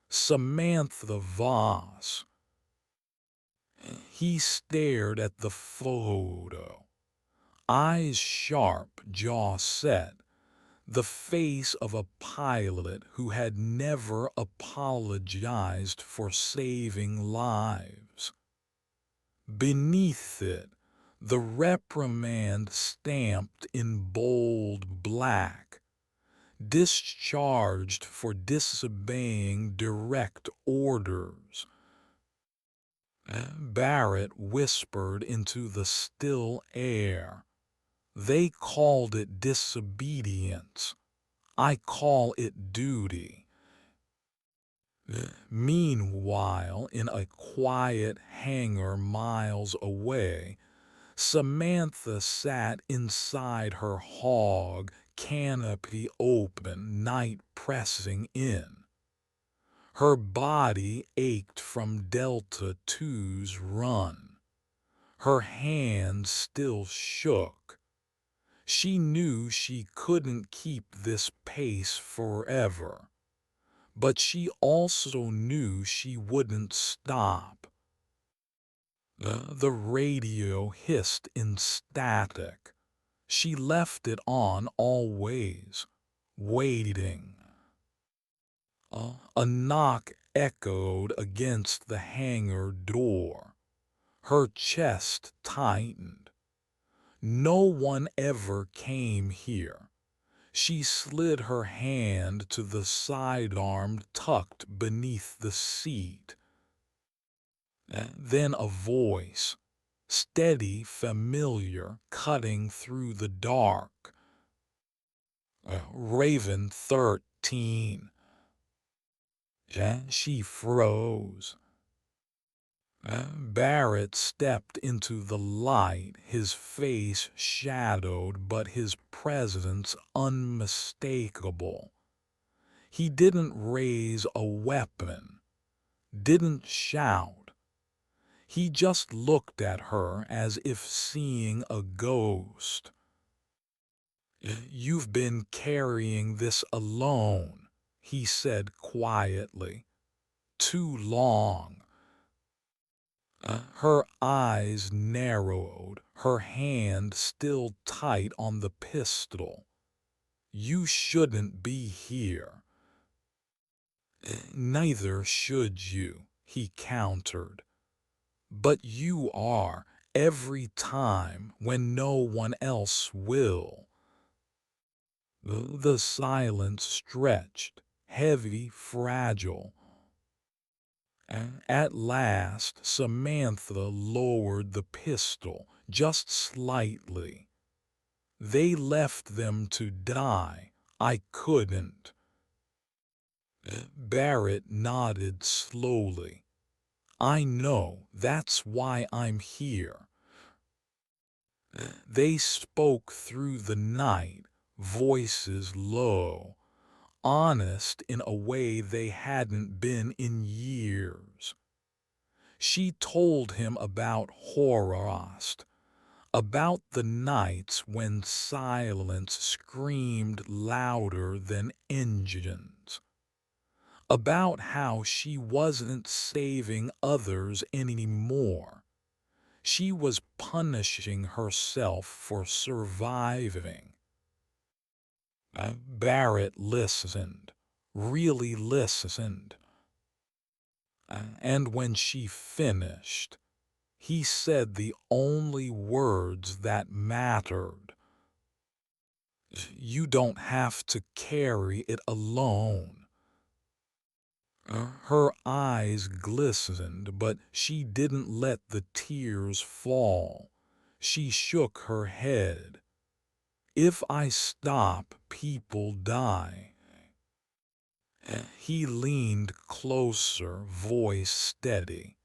Samantha Voss. He stared at the photo. eyes sharp, jaw set, the face of a pilot who had never apologized for saving lives. Beneath it, the reprimand stamped in bold black, discharged for disobeying direct orders. Barrett whispered into the still air. They called it disobedience. I call it duty. Meanwhile, in a quiet hangar miles away, Samantha sat inside her hog, canopy open, night pressing in. Her body ached from Delta II's run. Her hands still shook. She knew she couldn't keep this pace forever, but she also knew she wouldn't stop. The radio hissed in static. She left it on always, waiting. A knock echoed against the hangar door. Her chest tightened. No one ever came here. She slid her hand to the sidearm tucked beneath the seat. Then a voice, steady, familiar, cutting through the dark. Raven 13. She froze. Barrett stepped into the light, his face shadowed but his presence unmistakable. He didn't raise a weapon, didn't shout. He just looked at her as if seeing a ghost. "You've been carrying this alone," he said quietly. "Too long." Her eyes narrowed, her hand still tight on the pistol. "You shouldn't be here." "Neither should you," he countered. "But you are, every time, when no one else will." The silence stretched, heavy, fragile. At last, Samantha lowered the pistol, just slightly. "They left them to die. I couldn't." Barrett nodded slowly. "I know, that's why I'm here." They spoke through the night, voices low, honest in a way they hadn't been in years. She told him about Horost, about the nights when silence screamed louder than engines, about how she wasn't saving others anymore. She was punishing herself for surviving. Barrett listened, really listened. And when she finished, he said the only words that mattered. "You don't have to carry it alone." Her eyes glistened, but she didn't let the tears fall. She shook her head. "If I stop, people die." He leaned closer, voice steady.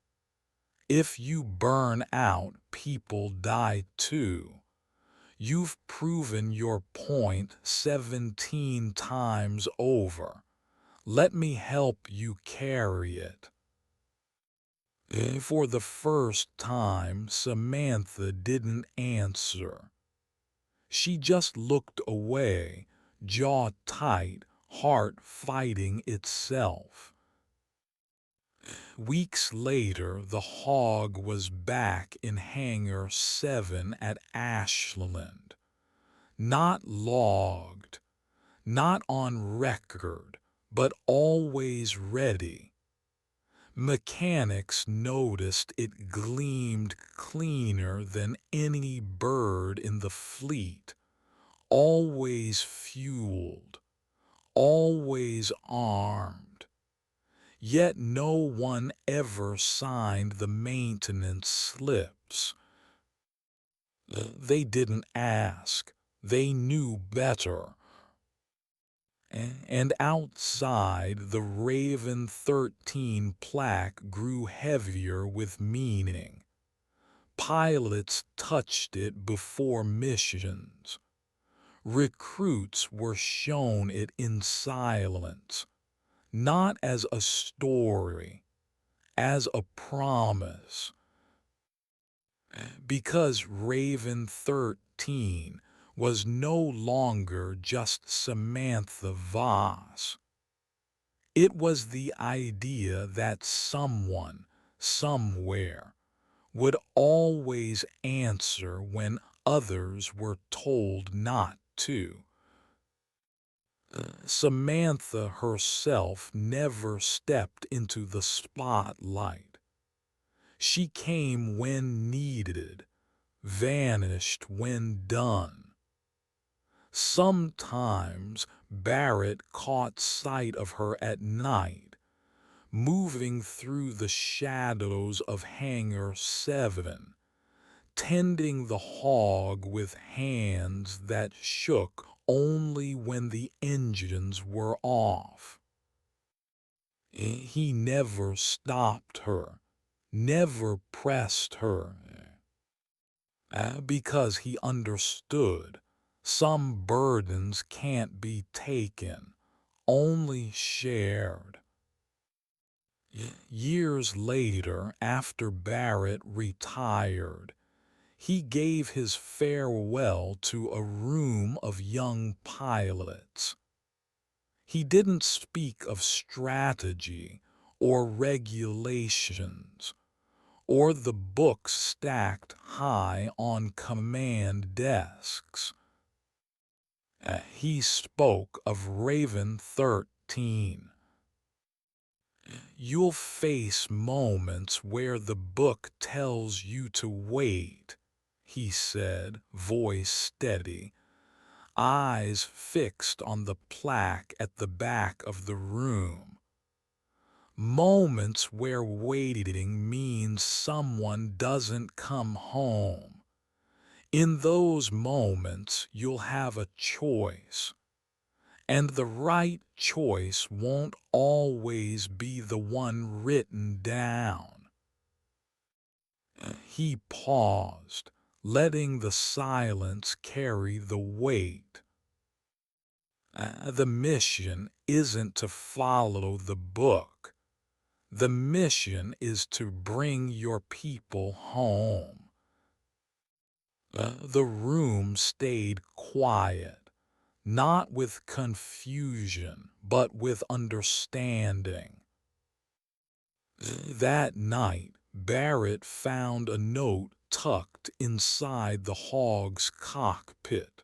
"If you burn out, people die too. You've proven your point 17 times over. Let me help you carry it." For the first time, Samantha didn't answer. She just looked away, jaw tight, heart fighting itself. Weeks later, the hog was back in Hangar 7 at Ashland. Not logged, not on record, but always ready. Mechanics noticed it gleamed cleaner than any bird in the fleet, always fueled, always armed. Yet no one ever signed the maintenance slips. They didn't ask. They knew better. And outside, the Raven 13 plaque grew heavier with meaning. Pilots touched it before missions. Recruits were shown it in silence, not as a story, as a promise. Because Raven 13 was no longer just Samantha Voss. It was the idea that someone, somewhere, would always answer when others were told not to. Samantha herself never stepped into the spotlight. She came when needed, vanished when done. Sometimes Barrett caught sight of her at night, moving through the shadows of Hangar 7, tending the hog with hands that shook only when the engines were off. He never stopped her, never pressed her, because he understood some burdens can't be taken, only shared. Years later, after Barrett retired, he gave his farewell to a room of young pilots. He didn't speak of strategy or regulations, or the books stacked high on command desks. He spoke of Raven 13. You'll face moments where the book tells you to wait, he said, voice steady, eyes fixed on the plaque at the back of the room. Moments where waiting means someone doesn't come home. In those moments, you'll have a choice. And the right choice won't always be the one written down. He paused, letting the silence carry the weight. The mission isn't to follow the book. The mission is to bring your people home. The room stayed quiet, not with confusion, but with understanding. That night, Barrett found a note tucked inside the hog's cockpit,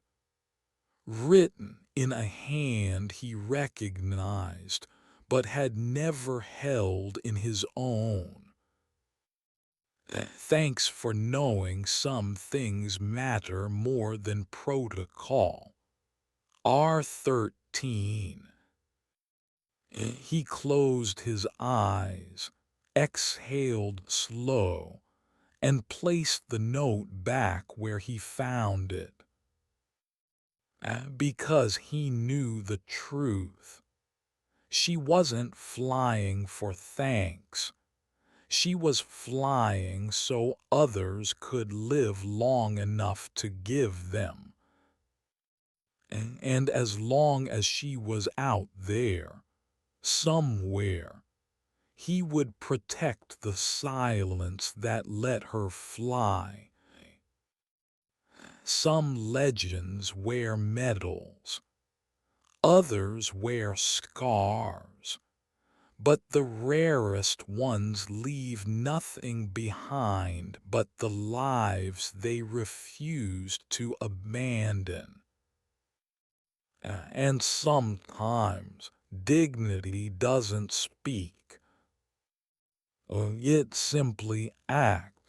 written in a hand he recognized but had never held in his own. Thanks for knowing some things matter more than protocol. R13. He closed his eyes, exhaled slow, and placed the note back where he found it. Because he knew the truth. She wasn't flying for thanks. She was flying so others could live long enough to give them. And as long as she was out there, somewhere, he would protect the silence that let her fly. Some legends wear medals, others wear scars, But the rarest ones leave nothing behind but the lives they refused to abandon. And sometimes dignity doesn't speak. It simply acts.